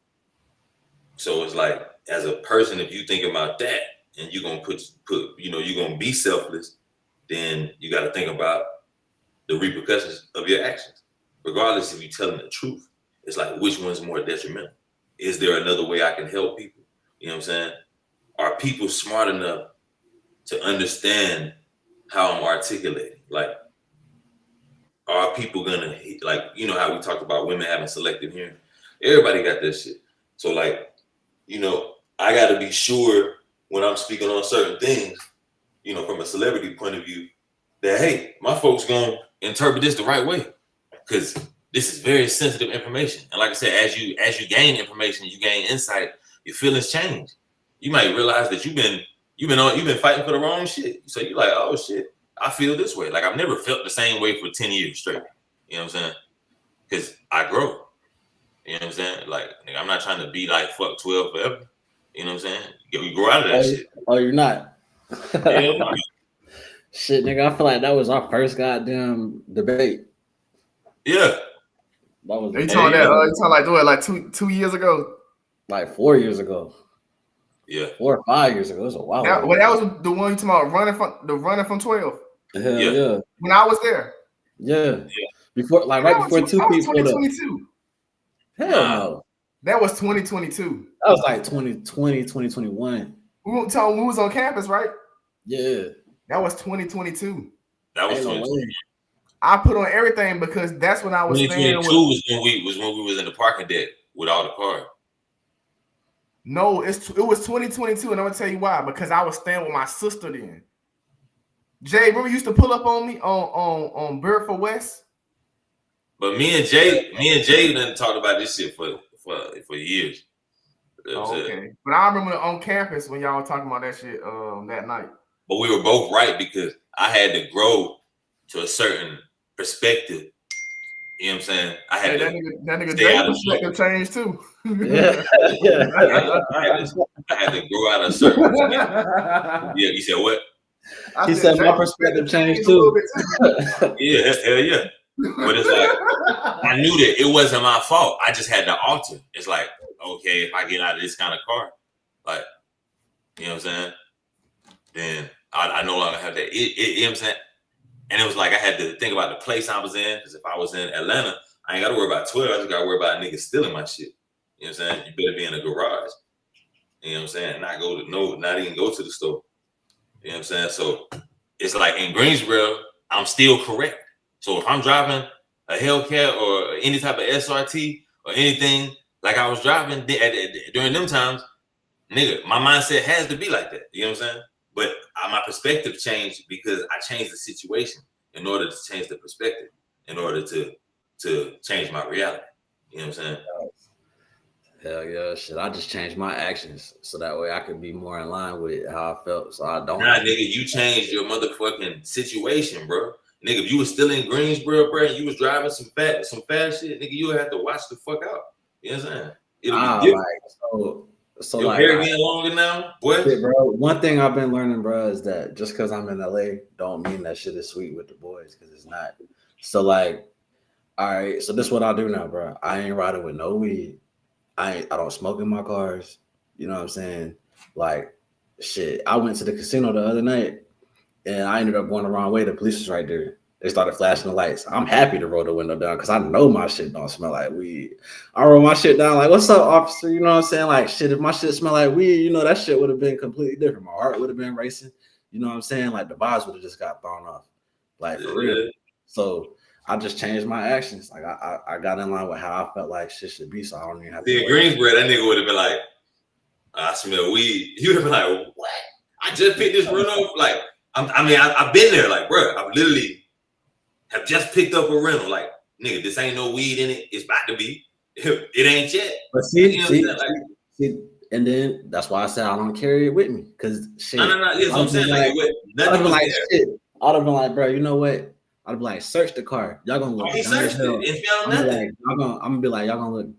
So it's like, as a person, if you think about that and you're gonna put, you know, you're gonna be selfless, then you got to think about the repercussions of your actions. Regardless if you're telling the truth, it's like, which one's more detrimental? Is there another way I can help people? You know what I'm saying? Are people smart enough to understand how I'm articulating? Like, are people gonna, like, you know how we talked about women having selective hearing? Everybody got that shit. So like, you know, I got to be sure when I'm speaking on certain things, you know, from a celebrity point of view, that, hey, my folks gonna interpret this the right way, because this is very sensitive information. And like I said, as you gain information, you gain insight, your feelings change. You might realize that you've been fighting for the wrong shit. So you're like, oh shit, I feel this way. Like I've never felt the same way for 10 years straight. You know what I'm saying? Because I grow. You know what I'm saying? Like, I'm not trying to be like fuck 12 forever. You know what I'm saying? We grow out of that shit. Oh, you're not. Hell no. Shit, nigga, I feel like that was our first goddamn debate. Yeah. That was You talking that? You talking like doing like 2 years ago? like 4 years ago. Yeah. 4 or 5 years ago. It was a while ago. Well, that was the one you talking about running from 12. Hell Yeah. yeah. When I was there. Yeah. Before, like right before 2 people. 2022. Hell no. That was 2022. That was like 2020, 2021. We was on campus, right? Yeah. That was 2022. That was Ain't no 2022. way. I put on everything because that's when I was staying with. 2022 was when we was in the parking deck with all the cars. No, it was 2022, and I'm gonna tell you why. Because I was staying with my sister then. Jay, remember you used to pull up on me on Burford West? But me and Jay done talked about this shit for years. Oh, okay. But I remember on campus when y'all were talking about that shit that night. But we were both right because I had to grow to a certain perspective. You know what I'm saying? I had that nigga Jay perspective changed too. Yeah. I had to grow out of a certain perspective. Yeah, you said what? He said my perspective changed too. Yeah, hell yeah. But it's like I knew that it wasn't my fault. I just had to alter. It's like, okay, if I get out of this kind of car, like, you know what I'm saying? Then I no longer have that. You know what I'm saying? And it was like I had to think about the place I was in. Because if I was in Atlanta, I ain't got to worry about 12. I just got to worry about niggas stealing my shit. You know what I'm saying? You better be in a garage. You know what I'm saying? Not even go to the store. You know what I'm saying? So it's like in Greensboro, I'm still correct. So if I'm driving a Hellcat or any type of SRT or anything like I was driving during them times, nigga, my mindset has to be like that. You know what I'm saying? But my perspective changed because I changed the situation in order to change the perspective, in order to change my reality. You know what I'm saying? Hell yeah, shit. I just changed my actions so that way I could be more in line with how I felt. So I don't. Nah, nigga, you changed your motherfucking situation, bro. Nigga, if you was still in Greensboro, bro, and you was driving some fast shit, nigga, you would have to watch the fuck out. You know what I'm saying? It'll be different. So your like, hair getting longer now, boy. Shit, bro. One thing I've been learning, bro, is that just because I'm in LA, don't mean that shit is sweet with the boys, because it's not. So like, all right, so this is what I do now, bro. I ain't riding with no weed. I don't smoke in my cars. You know what I'm saying? Like, shit. I went to the casino the other night, and I ended up going the wrong way. The police was right there. They started flashing the lights. I'm happy to roll the window down because I know my shit don't smell like weed. I roll my shit down like, what's up, officer? You know what I'm saying? Like, shit, if my shit smell like weed, you know, that shit would have been completely different. My heart would have been racing. You know what I'm saying? Like, the vibes would have just got thrown off. Like, for real. So I just changed my actions. Like, I got in line with how I felt like shit should be, so I don't even have to. See, in Greensboro, that nigga would have been like, I smell weed. He would have been like, what? I just picked this rental up. Like, I've been there. Like, bro, I've literally have just picked up a rental. Like, nigga, this ain't no weed in it. It's about to be. It ain't yet. But see, and then that's why I said I don't carry it with me. Because shit. No. Yes, I'm saying like, I'd have been like, shit. I'd have been like, bro, you know what? I'd be like, search the car. Y'all gonna look. I'm gonna be like, y'all gonna look.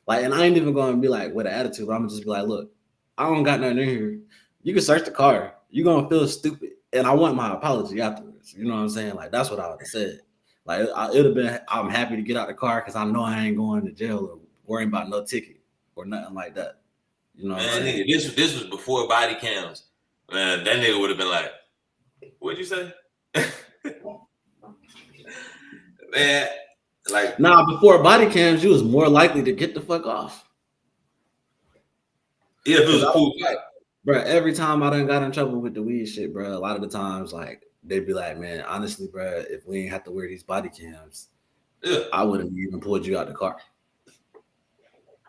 Like, and I ain't even gonna be like with an attitude, but I'm gonna just be like, look, I don't got nothing in here. You can search the car. You're gonna feel stupid. And I want my apology afterwards. You know what I'm saying? Like, that's what I would have said. Like, it would have been, I'm happy to get out the car because I know I ain't going to jail or worrying about no ticket or nothing like that. You know what I'm saying? Nigga, this was before body cams. Man, that nigga would have been like, what'd you say? Man, like, nah, before body cams, you was more likely to get the fuck off. Yeah, if it was a cool fight. Bro, every time I done got in trouble with the weed shit, bro, a lot of the times, like, they'd be like, man, honestly, bro, if we ain't have to wear these body cams, I wouldn't even pulled you out the car.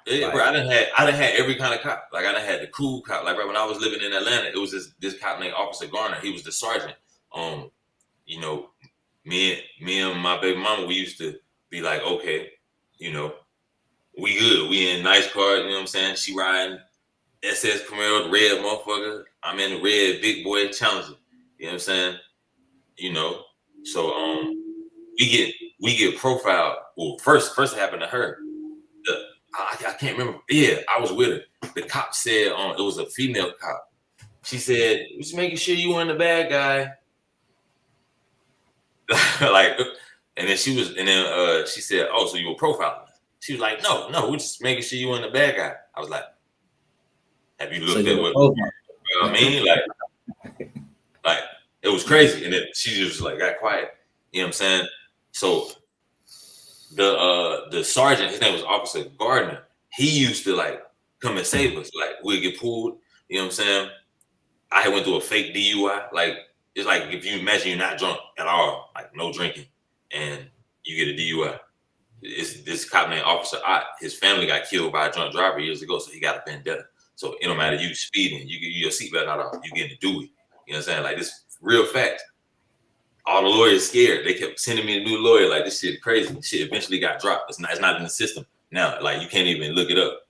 Yeah, like, bro, I done had every kind of cop. Like, I done had the cool cop. Like, bro, when I was living in Atlanta, it was this cop named Officer Garner. He was the sergeant. You know, me and my baby mama, we used to be like, okay, you know, we good. We in nice cars, you know what I'm saying? She riding SS Camaro, the red motherfucker. I'm in the red big boy Challenger. You know what I'm saying? You know, so we get profiled. Well, first it happened to her. I can't remember. Yeah, I was with her. The cop said, it was a female cop. She said, just making sure you weren't the bad guy. like, and then she said, "Oh, so you were profiling?" She was like, "No, we're just making sure you weren't the bad guy." I was like, "Have you looked at what I mean?" Like it was crazy, and then she just like got quiet. You know what I'm saying? So the sergeant, his name was Officer Gardner. He used to like come and save us. Like we'd get pulled. You know what I'm saying? I went through a fake DUI. Like it's like if you imagine you're not drunk at all, like no drinking, and you get a DUI. It's this cop named Officer Ott. His family got killed by a drunk driver years ago, so he got a vendetta. So it don't matter you speeding, you get your seatbelt not off, you getting a Dewey. You know what I'm saying? Like this real facts. All the lawyers scared. They kept sending me a new lawyer. Like this shit crazy. Shit eventually got dropped. It's not in the system now. Like you can't even look it up.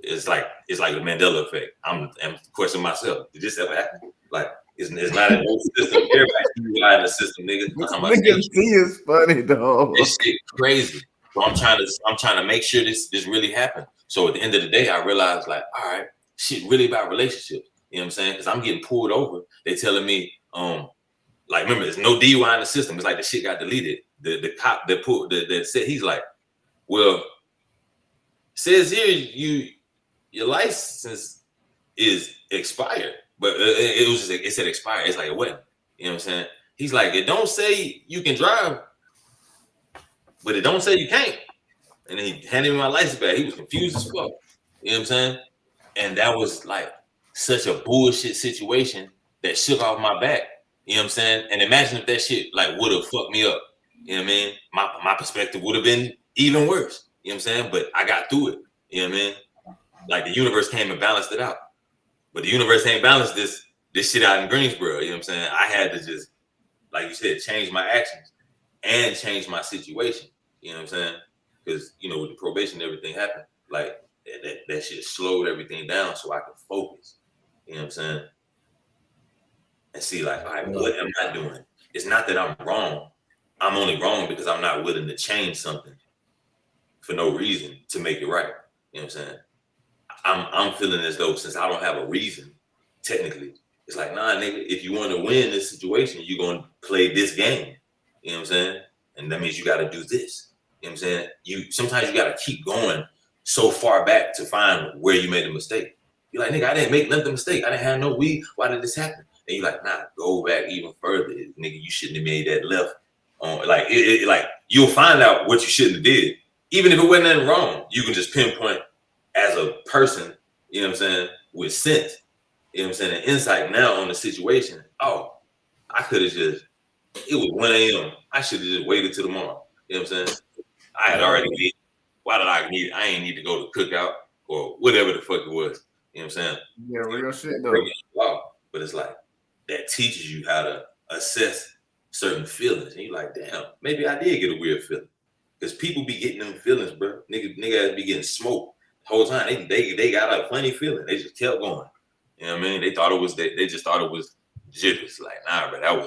It's like the Mandela effect. I'm questioning myself. Did this ever happen? Like it's not in the system. Everybody in the system, nigga. Nigga, C is funny though. This shit crazy. So I'm trying to make sure this really happened. So at the end of the day, I realized like, all right, shit really about relationships. You know what I'm saying? Because I'm getting pulled over. They telling me, like remember, there's no DUI in the system. It's like the shit got deleted. The cop that said, he's like, well, says here your license is expired, but it said expired. It's like it wasn't. You know what I'm saying? He's like, it don't say you can drive, but it don't say you can't. And then he handed me my license back. He was confused as fuck. You know what I'm saying? And that was like such a bullshit situation that shook off my back. You know what I'm saying? And imagine if that shit like would have fucked me up. You know what I mean? My perspective would have been even worse. You know what I'm saying? But I got through it. You know what I mean? Like the universe came and balanced it out. But the universe ain't balanced this shit out in Greensboro. You know what I'm saying? I had to just, like you said, change my actions and change my situation. You know what I'm saying? Because, you know, with the probation, everything happened. Like that shit slowed everything down so I could focus. You know what I'm saying? And see, like, all right, what am I doing? It's not that I'm wrong. I'm only wrong because I'm not willing to change something for no reason to make it right. You know what I'm saying? I'm feeling as though since I don't have a reason, technically, it's like, nah, nigga, if you want to win this situation, you're going to play this game. You know what I'm saying? And that means you got to do this. You know what I'm saying? Sometimes you got to keep going so far back to find where you made a mistake. You're like, nigga, I didn't make nothing mistake. I didn't have no weed. Why did this happen? And you're like, nah, go back even further. Nigga, you shouldn't have made that left. Like you'll find out what you shouldn't have did. Even if it wasn't anything wrong, you can just pinpoint as a person, you know what I'm saying, with sense, you know what I'm saying, and insight now on the situation. Oh, I could have just, it was 1 a.m. I should have just waited till tomorrow. You know what I'm saying? I had already been, why did I ain't need to go to cookout or whatever the fuck it was. You know what I'm saying? Yeah, real shit though. But it's like, that teaches you how to assess certain feelings. And you're like, damn, maybe I did get a weird feeling. Because people be getting them feelings, bro. Niggas be getting smoked the whole time. They got a funny feeling. They just kept going. You know what I mean? They thought it was they just thought it was jitters. Like, nah, bro, that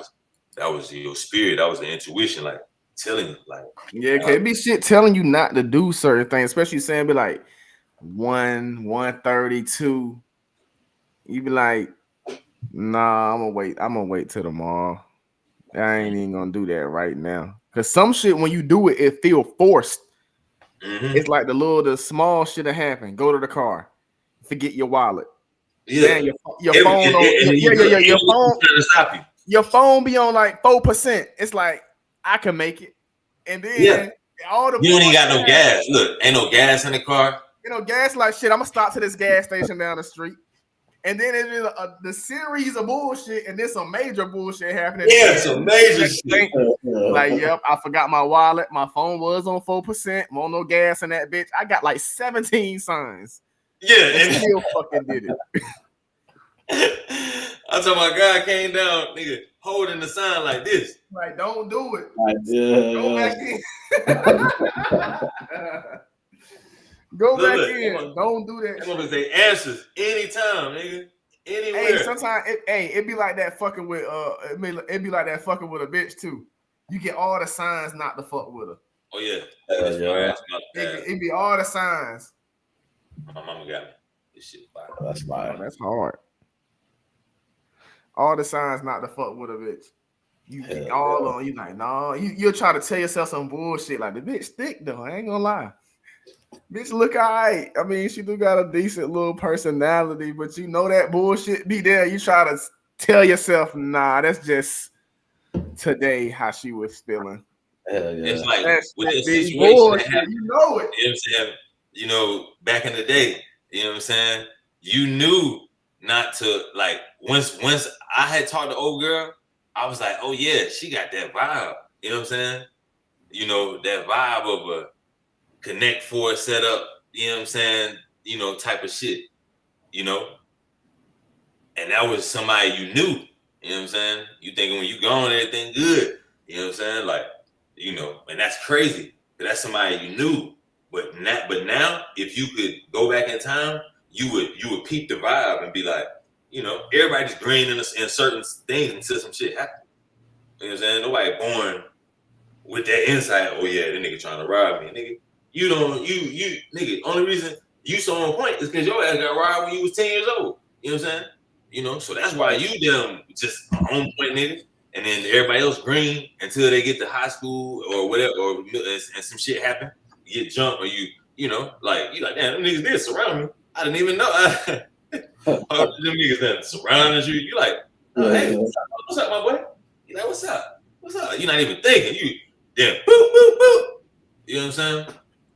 was your spirit. That was the intuition, like telling you, like. Yeah, can it be shit telling you not to do certain things, especially saying be like 1:32. You be like, nah, I'm gonna wait till tomorrow. I ain't even gonna do that right now. Cause some shit when you do it, it feel forced. Mm-hmm. It's like the small shit that happened. Go to the car, forget your wallet. Yeah, man, your phone. Your phone trying to stop you. Your phone be on like 4%. It's like I can make it, and then all the you don't even got no gas. Look, ain't no gas in the car. You know, gas like shit. I'm gonna stop to this gas station down the street. And then it is the series of bullshit, and then some major bullshit happening. Yeah, some major shit. Like, yep, I forgot my wallet. My phone was on 4%. Won't no gas in that bitch. I got like 17 signs. Yeah, and still fucking did it. I'm talking about God came down, nigga, holding the sign like this. Like, don't do it. Go back in. Go back in. Don't do that. I'm gonna say answers anytime, nigga. Anywhere. Hey, sometimes it be like that fucking with it be like that fucking with a bitch too. You get all the signs not to fuck with her. Oh yeah. It be all the signs. My mama got me. This shit fire. That's fire. That's hard. All the signs not to fuck with a bitch. You get all on. You like, no, you'll try to tell yourself some bullshit like the bitch thick though. I ain't gonna lie. Bitch look alright. I mean, she do got a decent little personality, but you know that bullshit be there. You try to tell yourself, nah, that's just today how she was feeling. Hell yeah. It's like That's with the big situation bullshit. that happened, You know it. you know what I'm saying? You know, back in the day, you know what I'm saying? You knew not to, like, once I had talked to old girl, I was like, oh yeah, she got that vibe. You know what I'm saying? You know, that vibe of a Connect Four setup, you know what I'm saying? You know, type of shit, you know? And that was somebody you knew, you know what I'm saying? You thinking when you gone, everything good, you know what I'm saying? Like, you know, and that's crazy. That's somebody you knew. But now, if you could go back in time, you would peep the vibe and be like, you know, everybody's green in certain things until some shit happens. You know what I'm saying? Nobody born with that insight. Oh yeah, that nigga trying to rob me, nigga. You don't, you nigga. Only reason you so on point is because your ass got robbed when you was 10 years old. You know what I'm saying? You know, so that's why you them just on point niggas, and then everybody else green until they get to high school or whatever, and some shit happen. You get jumped, or you know, like you like, damn, them niggas did surround me. I didn't even know. All them niggas that surrounded you. You like, oh, hey, what's up, my boy? You like, what's up? What's up? You're not even thinking. You then boop boop boop. You know what I'm saying?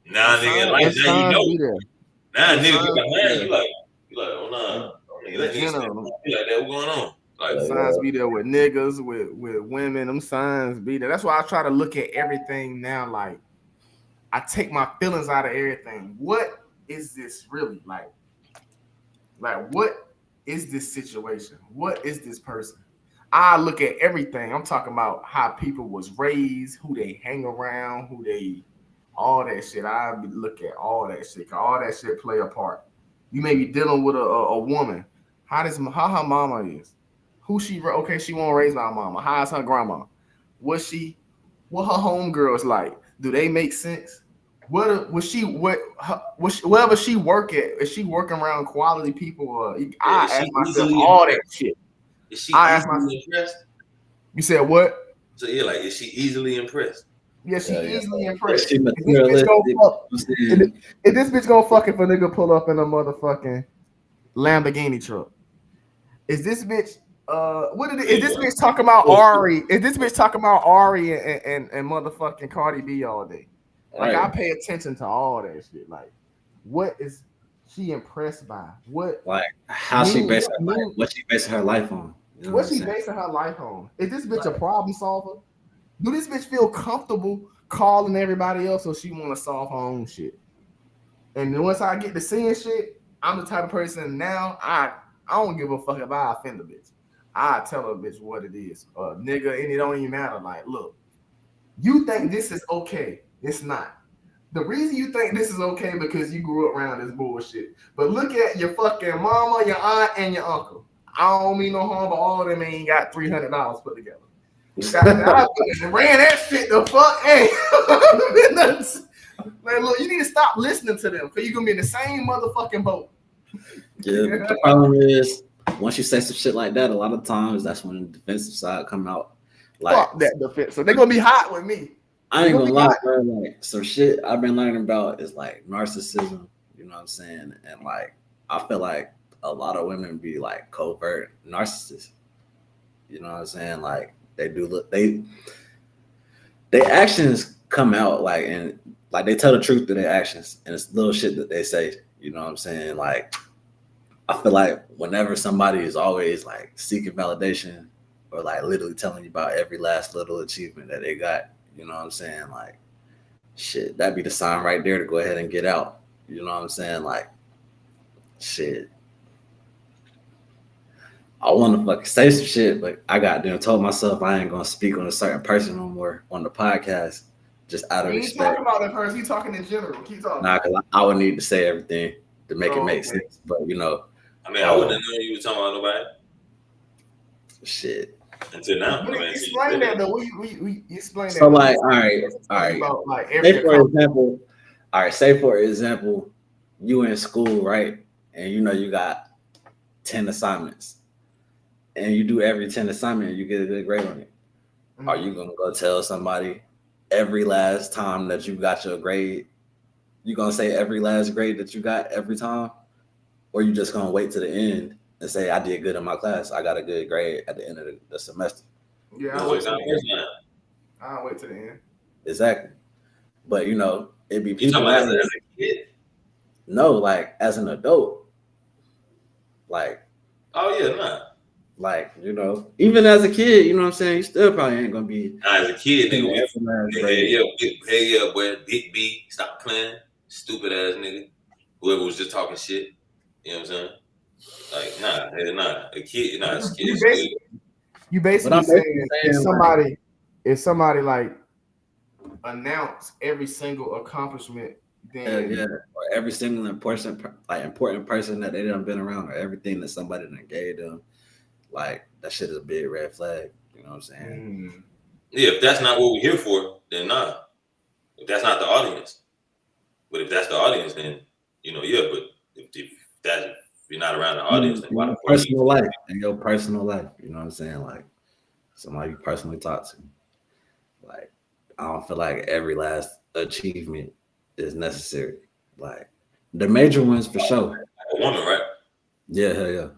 Now nigga, like now you know. Now niggas get behind you like oh nah. Let niggas be like that. What's going on? Like signs be there with niggas, with women. Them signs be there. That's why I try to look at everything now. Like I take my feelings out of everything. What is this really like? Like what is this situation? What is this person? I look at everything. I'm talking about how people was raised, who they hang around, who they, all that shit. I look at all that shit. All that shit play a part. You may be dealing with a woman. How her mama is? Who she? Okay, she won't raise my mama. How's her grandma? What her homegirls like? Do they make sense? Wherever she work at? Is she working around quality people? I ask myself all that shit. Is she easily impressed? You said what? So yeah, like is she easily impressed? Yeah, she easily impressed. If this bitch gonna fuck if a nigga pull up in a motherfucking Lamborghini truck. Is this bitch is this bitch talking about Ari? Is this bitch talking about Ari and motherfucking Cardi B all day? Like I pay attention to all that shit. Like, what is she impressed by? What like how she basing what she basing her life on? You know what she basing her life on? Is this bitch a problem solver? Do this bitch feel comfortable calling everybody else, or she want to solve her own shit? And then once I get to seeing shit, I'm the type of person now I don't give a fuck if I offend a bitch. I tell a bitch what it is, nigga, and it don't even matter. Like, look, you think this is okay? It's not. The reason you think this is okay because you grew up around this bullshit. But look at your fucking mama, your aunt, and your uncle. I don't mean no harm, but all of them ain't got $300 put together. I ran that shit the fuck. Hey, man, look, you need to stop listening to them because you're gonna be in the same motherfucking boat. Yeah, the problem is once you say some shit like that, a lot of times that's when the defensive side come out. Like fuck that defense. So they're gonna be hot with me. I ain't gonna lie, bro. Like some shit I've been learning about is like narcissism. You know what I'm saying? And like I feel like a lot of women be like covert narcissists. You know what I'm saying? Like they do look they actions come out like and like they tell the truth to their actions and it's little shit that they say. You know what I'm saying? Like I feel like whenever somebody is always like seeking validation or like literally telling you about every last little achievement that they got, you know what I'm saying? Like, shit, that'd be the sign right there to go ahead and get out. You know what I'm saying? Like, shit. I want to fucking say some shit, but I got there and told myself I ain't going to speak on a certain person no more on the podcast, just out of respect. You talking about that person, you talking in general. Keep talking. Nah, because I would need to say everything to make it make sense. But, you know. I mean, I wouldn't have known you were talking about nobody. Shit. Until now. But explain that though. We explain that. So like, all right. About, like, say for example, you in school, right? And you know you got 10 assignments. And you do every 10 assignment and you get a good grade on it. Are you gonna go tell somebody every last time that you got your grade? You gonna say every last grade that you got every time, or you just gonna wait to the end and say I did good in my class, I got a good grade at the end of the semester? Yeah, That's I'll what wait till kind the of end. person I am. I'll wait till the end. Exactly. But you know, it'd be You people talking about out here. as a kid? No, like as an adult, like Oh yeah, nah. like you know, even as a kid, you know what I'm saying, you still probably ain't gonna be Nah, as a kid, in nigga, the we every last hey grade. yeah, boy, big B, stop playing, stupid ass nigga. Whoever was just talking shit, you know what I'm saying? Like, nah, hell nah. A kid, nah, it's You kids. basically, you But basically I'm basically saying saying if somebody like announce every single accomplishment, then yeah, or every single important person that they done been around, or everything that somebody done gave them, like that shit is a big red flag. You know what I'm saying? Yeah, if that's not what we're here for, then nah. If that's not the audience, but if that's the audience, then you know, yeah. But if you're not around the audience, then why the fuck you? Personal life and your personal life. You know what I'm saying? Like somebody you personally talk to. Like I don't feel like every last achievement is necessary. Like the major ones for sure. A woman, right? Yeah, hell yeah.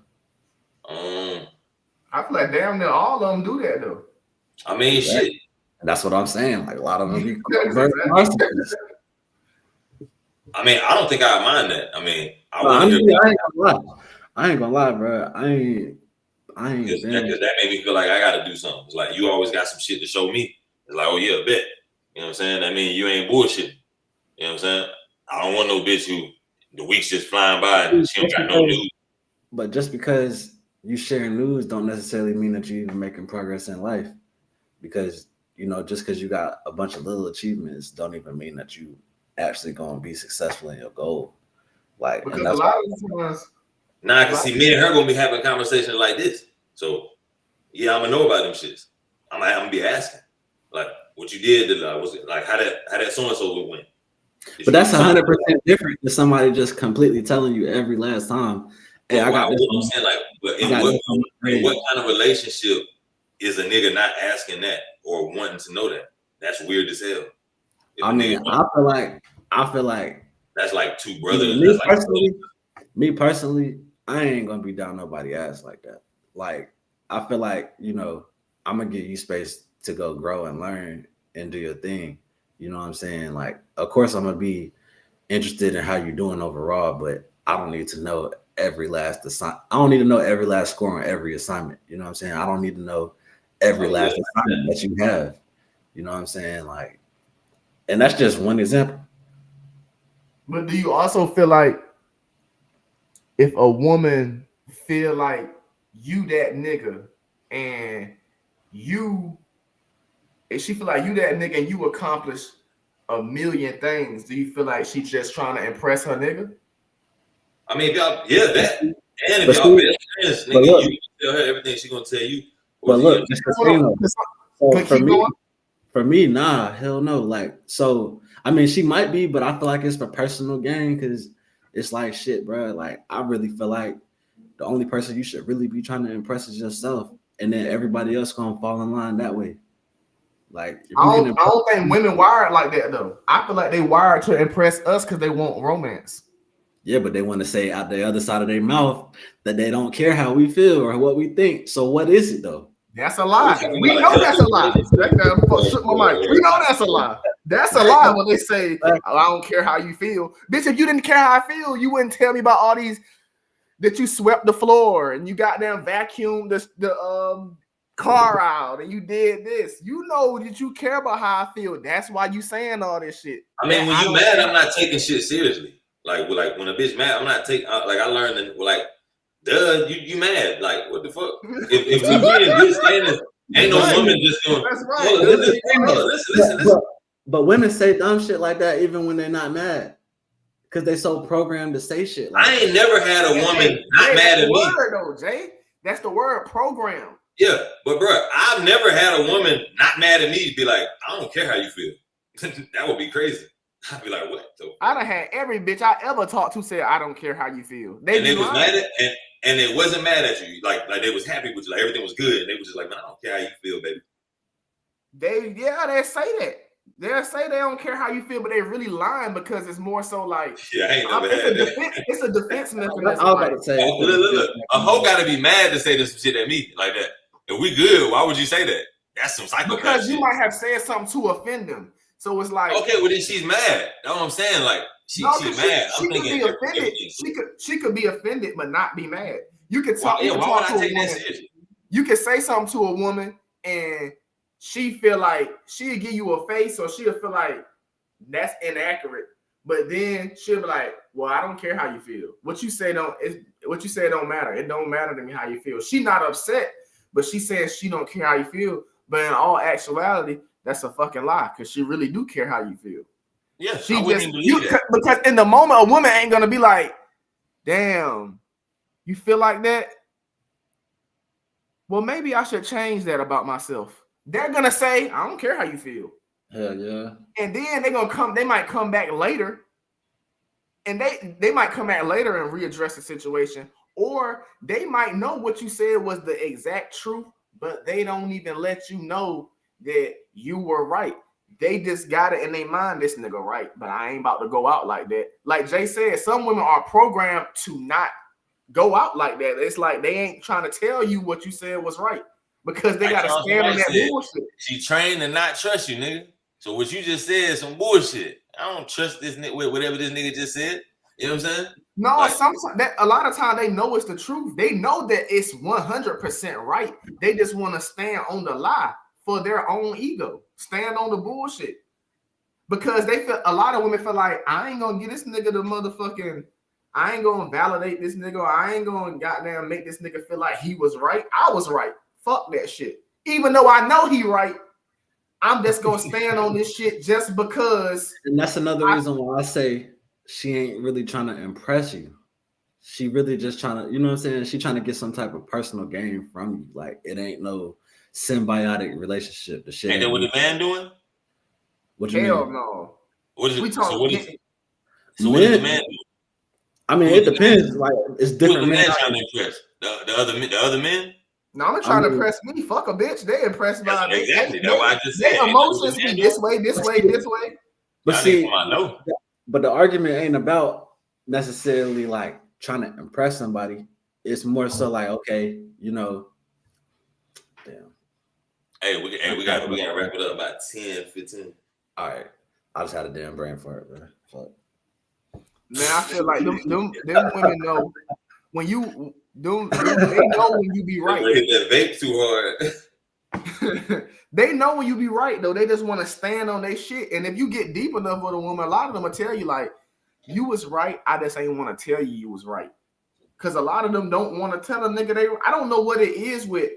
I feel like damn near all of them do that though. I mean, Exactly. shit. That's what I'm saying. Like a lot of them be Exactly. I mean, I don't think I mind that. I mean, I No, want to hear I ain't gonna lie, bro. I ain't because been. that made me feel like I got to do something. It's like you always got some shit to show me. It's like, oh yeah, bet. You know what I'm saying? That means you ain't bullshit. You know what I'm saying? I don't want no bitch who the week's just flying by and she don't got no news. But just because you sharing news don't necessarily mean that you're even making progress in life. Because you know, just because you got a bunch of little achievements don't even mean that you actually gonna be successful in your goal. Like, Because and a that's lot of times, Now I can see me and her gonna be having conversations like this. So yeah, I'm gonna know about them shits. I'm gonna be asking, like, what you did, was it like how that so and so went? but that's 100% different than somebody just completely telling you every last time, hey, But I got this. I'm saying, like, but in what kind of relationship is a nigga not asking that or wanting to know that? That's weird as hell. I mean, I feel like that's like two brothers. Me personally, I ain't gonna be down nobody's ass like that. Like, I feel like, you know, I'm gonna give you space to go grow and learn and do your thing. You know what I'm saying? Like, of course, I'm gonna be interested in how you're doing overall, but I don't need to know every last assignment. I don't need to know every last score on every assignment. You know what I'm saying? I don't need to know every last assignment that you have. You know what I'm saying? Like, and that's just one example. But do you also feel like if a woman feel like you that nigga and if she feel like you that nigga and you accomplish a million things, do you feel like she's just trying to impress her nigga? I mean, if y'all, yeah, that. And if y'all best friends, nigga, you can tell her everything she's gonna tell you. But look, so for me, nah, hell no. Like, so I mean, she might be, but I feel like it's for personal gain because it's like shit, bro. Like, I really feel like the only person you should really be trying to impress is yourself, and then everybody else gonna fall in line that way. Like, I don't think women wired like that though. I feel like they wired to impress us because they want romance. Yeah, but they want to say out the other side of their mouth that they don't care how we feel or what we think. So what is it though? That's a lie. We know that's a lie. That shook my mind. We know that's a lie. That's a lie when they say, oh, I don't care how you feel. Bitch, if you didn't care how I feel, you wouldn't tell me about all these that you swept the floor and you got them vacuumed the car out and you did this. You know that you care about how I feel. That's why you saying all this shit. I mean, when you mad, I'm not taking shit seriously. Like when a bitch mad, I'm not taking. Like I learned that, like, duh, you mad? Like what the fuck? If we be in good standings, ain't no woman just going. That's right. Listen. But women say dumb shit like that even when they're not mad, because they so programmed to say shit. Like I ain't never had a woman not mad at me. Though, Jay. That's the word, program. Yeah, but bro, I've never had a woman not mad at me be like, I don't care how you feel. That would be crazy. I'd be like, what? I done had every bitch I ever talked to say, I don't care how you feel. They was mad at, and it wasn't mad at you. Like they was happy with you. Like everything was good. And they was just like, man, I don't care how you feel, baby. They say that. They'll say they don't care how you feel, but they really lying because it's more so like Yeah, I ain't never had that. it's a defense mechanism. I was about to say, look. A hoe gotta be mad to say this shit at me like that. If we good, why would you say that? That's some psychopath because you shit. might have said something to offend them. So it's like, okay, well then she's mad. That's what I'm saying. Like she's mad. She could be offended. She could be offended, but not be mad. You could talk. Why would I take that seriously? You could say something to a woman and she feel like she'll give you a face, or she'll feel like that's inaccurate. But then she'll be like, "Well, I don't care how you feel. What you say don't matter. It don't matter to me how you feel." She not upset, but she says she don't care how you feel. But in all actuality, that's a fucking lie, because she really do care how you feel. Yeah, she because in the moment, a woman ain't gonna be like, "Damn, you feel like that? Well, maybe I should change that about myself." They're gonna say, "I don't care how you feel." Hell yeah. And then they might come back later. And they might come back later and readdress the situation. Or they might know what you said was the exact truth, but they don't even let you know that you were right. They just got it in their mind, this nigga right, but I ain't about to go out like that. Like Jay said, some women are programmed to not go out like that. It's like they ain't trying to tell you what you said was right, because they got to stand on that bullshit. She trained to not trust you, nigga. So what you just said is some bullshit. I don't trust this nigga with whatever this nigga just said. You know what I'm saying? No, like, a lot of time they know it's the truth. They know that it's 100% right. They just want to stand on the lie for their own ego. Stand on the bullshit. Because they feel, a lot of women feel like, I ain't gonna get this nigga the motherfucking, I ain't gonna validate this nigga, or I ain't gonna goddamn make this nigga feel like he was right. I was right. Fuck that shit. Even though I know he right, I'm just gonna stand on this shit just because. And that's another reason why I say she ain't really trying to impress you. She really just trying to, you know what I'm saying? She trying to get some type of personal gain from you. Like, it ain't no symbiotic relationship. The shit ain't that what the man doing? What you Hell mean? no. What is it? So what is the man doing? I mean, it depends. Like, it's different. Who's the man trying to impress? The other men? No, I'm trying to impress me. Fuck a bitch. They impressed by it. Exactly. That's why I just said. Their emotions be this way. But see, but the argument ain't about necessarily like trying to impress somebody. It's more so like, okay, you know, damn. Hey, we got to wrap it up about 10, 15. All right. I just had a damn brain for it, man. Fuck. Man, I feel like them women know when you they know when you be right. They hit that vape too hard. They know when you be right, though. They just want to stand on their shit. And if you get deep enough with a woman, a lot of them will tell you, like, you was right. I just ain't want to tell you was right. Because a lot of them don't want to tell a nigga I don't know what it is with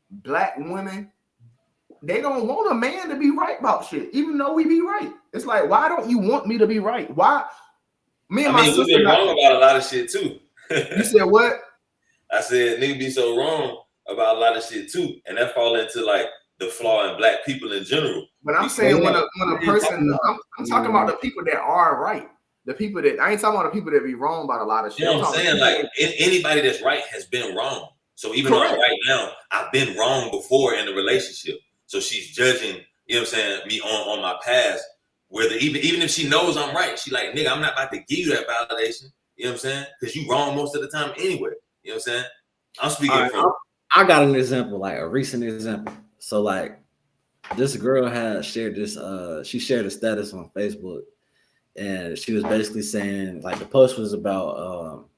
black women. They don't want a man to be right about shit, even though we be right. It's like, why don't you want me to be right? Why? Me and my sister. We've been wrong about a lot of shit, too. You said what? I said nigga be so wrong about a lot of shit too, and that fall into like the flaw in black people in general. But I'm saying when a person, I'm talking about the people that are right, the people that I ain't talking about the people that be wrong about a lot of shit. You know what I'm saying? Like anybody that's right has been wrong. So even though I'm right now, I've been wrong before in the relationship. So she's judging, you know what I'm saying, me on my past. Whether even if she knows I'm right, she like, nigga, I'm not about to give you that validation. You know what I'm saying? Because you wrong most of the time anyway. You know what I'm saying? I'm speaking from. I got an example, like a recent example. So like this girl had shared this, she shared a status on Facebook, and she was basically saying, like, the post was about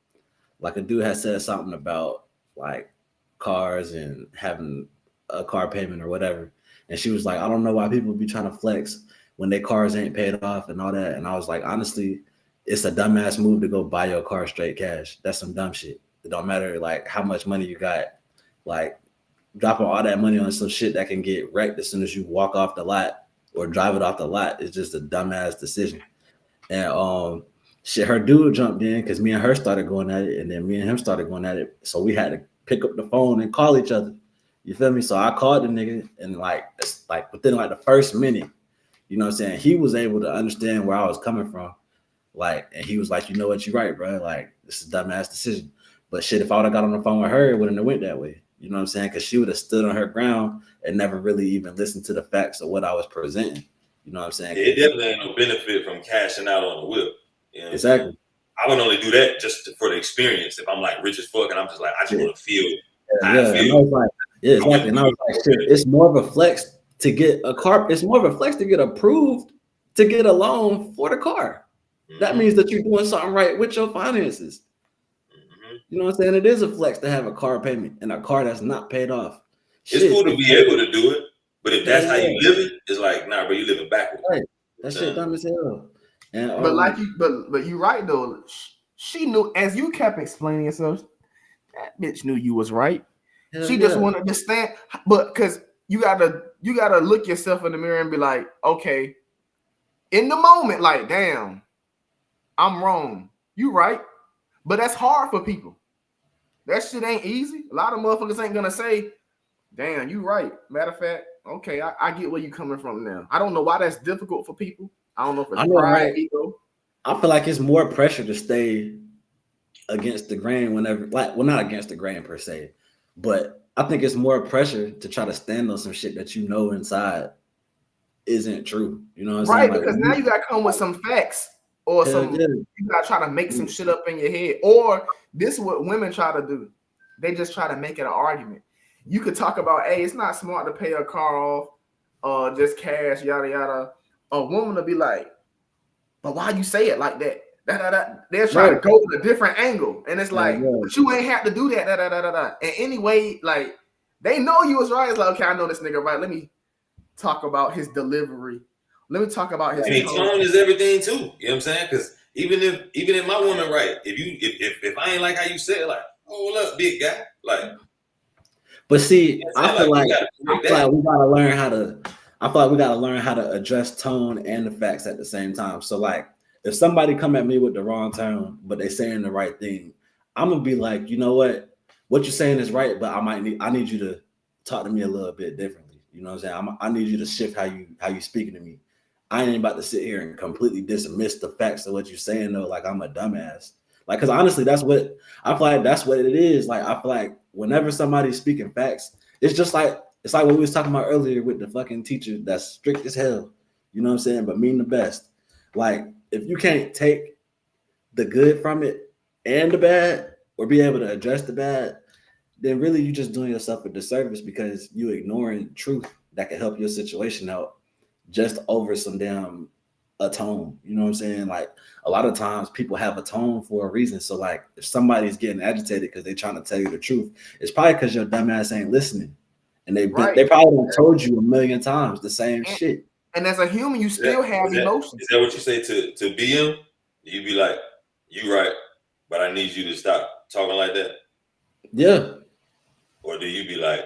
like a dude had said something about like cars and having a car payment or whatever. And she was like, I don't know why people be trying to flex when their cars ain't paid off and all that. And I was like, honestly, it's a dumbass move to go buy your car straight cash. That's some dumb shit. It don't matter like how much money you got. Like dropping all that money on some shit that can get wrecked as soon as you walk off the lot or drive it off the lot is just a dumbass decision. And shit, her dude jumped in because me and her started going at it, and then me and him started going at it. So we had to pick up the phone and call each other. You feel me? So I called the nigga, and like within like the first minute, you know what I'm saying, he was able to understand where I was coming from. Like, and he was like, you know what, you're right, bro. Like, this is a dumbass decision. But shit, if I would have got on the phone with her, it wouldn't have went that way. You know what I'm saying? Because she would have stood on her ground and never really even listened to the facts of what I was presenting. You know what I'm saying? Yeah, it definitely ain't no benefit from cashing out on the whip. You know Exactly. I would only do that just for the experience. If I'm like rich as fuck and I'm just like, I just want to feel how I And I feel. was like, yeah, exactly. And I was like, shit, it's more of a flex to get a car. It's more of a flex to get approved to get a loan for the car. That means that you're doing something right with your finances. You know what I'm saying? It is a flex to have a car payment and a car that's not paid off. It's cool to be able to do it, but if that's how you live it, it's like, nah, bro, you living backwards. Right. That shit dumb as hell. And but like you, but you right though. She knew, as you kept explaining yourself, that bitch knew you was right. She just wanted to stand, but because you gotta look yourself in the mirror and be like, okay, in the moment, like, damn, I'm wrong. You right. But that's hard for people. That shit ain't easy. A lot of motherfuckers ain't gonna say, damn, you right. Matter of fact, okay, I get where you coming from now. I don't know why that's difficult for people. I don't know if it's pride, ego. I feel like it's more pressure to stay against the grain whenever, like, well, not against the grain per se, but I think it's more pressure to try to stand on some shit that you know inside isn't true. You know what I'm saying? Right, because now you gotta come with some facts or you gotta try to make some shit up in your head. Or this is what women try to do. They just try to make it an argument. You could talk about, hey, it's not smart to pay a car off, just cash, yada yada. A woman will be like, but why you say it like that? They're trying to go to a different angle, and it's like, but you ain't have to do that. And anyway, like, they know you was right. It's like, okay, I know this nigga right. Let me talk about his delivery. Let me talk about his tone is everything too. You know what I'm saying? Because even if my woman right, if I ain't like how you say it, like, oh, what up, big guy, like. But see, I feel like we gotta learn how to. I feel like we gotta learn how to address tone and the facts at the same time. So, like, if somebody come at me with the wrong tone, but they saying the right thing, I'm gonna be like, you know what you're saying is right, but I need you to talk to me a little bit differently. You know what I'm saying? I need you to shift how you speaking to me. I ain't about to sit here and completely dismiss the facts of what you're saying though, like I'm a dumbass. Like, because honestly, that's what I feel like. That's what it is. Like, I feel like whenever somebody's speaking facts, it's like what we was talking about earlier with the fucking teacher that's strict as hell. You know what I'm saying? But mean the best. Like, if you can't take the good from it and the bad, or be able to address the bad, then really you're just doing yourself a disservice because you ignoring truth that can help your situation out just over some damn a tone. You know what I'm saying? Like, a lot of times people have a tone for a reason. So, like, if somebody's getting agitated because they're trying to tell you the truth, it's probably because your dumbass ain't listening. And they probably told you a million times the same shit. And as a human, you still have emotions. Is that what you say to BM? You be like, you right, but I need you to stop talking like that? Yeah. Or do you be like,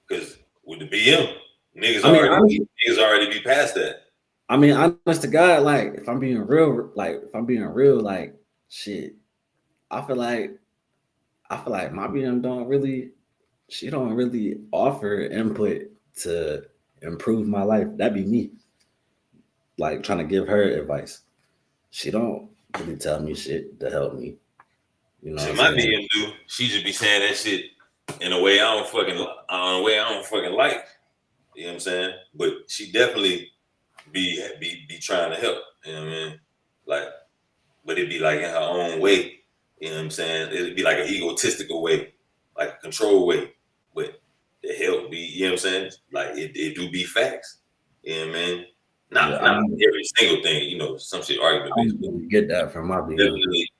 because with the BM, niggas already be past that. I mean, honest to God, like, if I'm being real, like, shit, I feel like my BM don't really offer input to improve my life. That'd be me, like, trying to give her advice. She don't really tell me shit to help me. You know, my BM do. She just be saying that shit in a way I don't fucking like. You know what I'm saying? But she definitely be trying to help. You know what I mean? Like, but it'd be like in her own way. You know what I'm saying? It'd be like an egotistical way, like a control way. But the help be, you know what I'm saying? Like, it do be facts. You know what I mean? Not every single thing, you know, some shit argument based. I get that from my BM. Definitely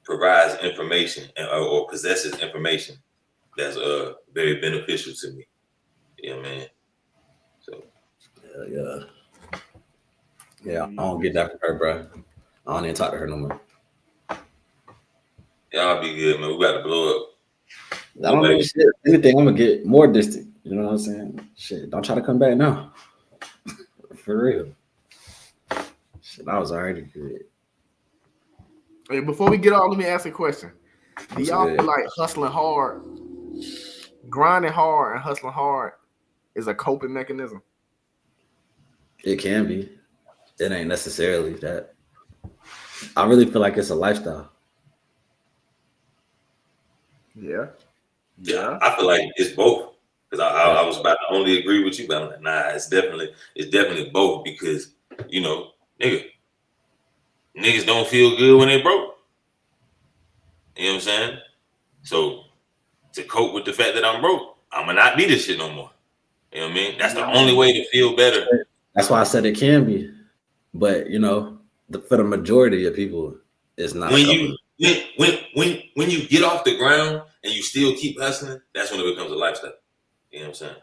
provides information or possesses information that's very beneficial to me. You know what I mean? So yeah, I don't get that from her, bro. I don't even talk to her no more. Y'all be good, man. We about to blow up. I don't know shit. Anything, I'm gonna get more distant. You know what I'm saying? Shit, don't try to come back now. For real. Shit, I was already good. Hey, before we get on, let me ask a question. Do y'all feel like hustling hard, grinding hard, and hustling hard is a coping mechanism? It can be. It ain't necessarily that. I really feel like it's a lifestyle. Yeah. Yeah, I feel like it's both. Because I was about to only agree with you, but I'm like, nah, it's definitely both because niggas don't feel good when they broke. You know what I'm saying? So to cope with the fact that I'm broke, I'ma not be this shit no more. You know what I mean? That's the only way to feel better. That's why I said it can be, but for the majority of people, it's not. When you get off the ground and you still keep hustling, that's when it becomes a lifestyle. You know what I'm saying?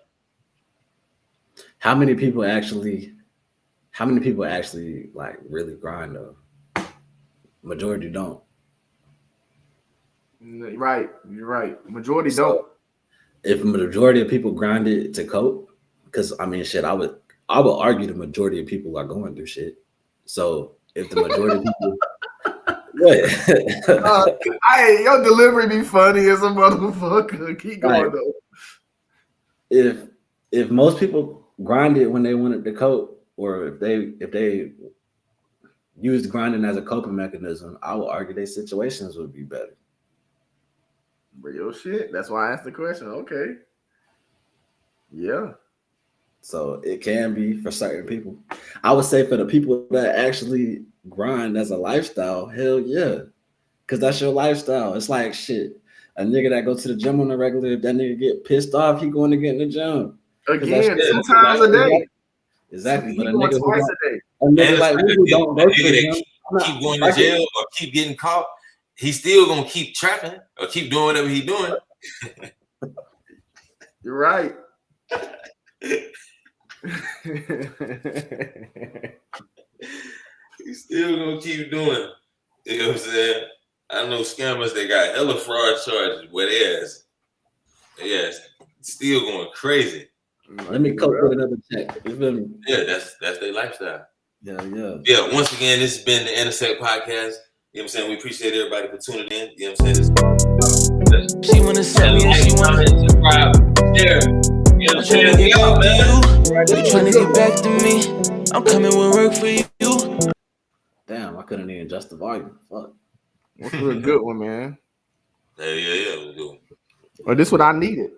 How many people actually like really grind though? Majority don't. Right, you're right. Majority don't. If a majority of people grinded to cope, because I mean, shit, I would argue the majority of people are going through shit. So if the majority of people, Hey, your delivery be funny as a motherfucker. Keep going though. If most people grinded when they wanted to cope, or if they used grinding as a coping mechanism, I would argue their situations would be better. Real shit. That's why I asked the question. Okay. Yeah. So it can be for certain people. I would say for the people that actually grind as a lifestyle, hell yeah. Because that's your lifestyle. It's like shit. A nigga that go to the gym on a regular, if that nigga get pissed off, he going to get in the gym. Again, 2 times a day. Exactly. But a nigga twice a day. A nigga like me don't go to the gym. Keep going to jail or keep getting caught. He's still gonna keep trapping or keep doing whatever he's doing. You're right. He's still gonna keep doing. You know what I'm saying? I know scammers that got hella fraud charges where they ass still going crazy. Let me cope with another check. Yeah, that's their lifestyle. Yeah. Once again, this has been the InnerSect podcast. You know what I'm saying? We appreciate everybody for tuning in. You know what I'm saying? She wanna sell me and she wanna subscribe, share. You know what I'm saying? You trying to get back to me. I'm coming with work for you. Damn, I couldn't even adjust the volume. Fuck. What's a good one, man? Yeah, it was good. Or this what I needed.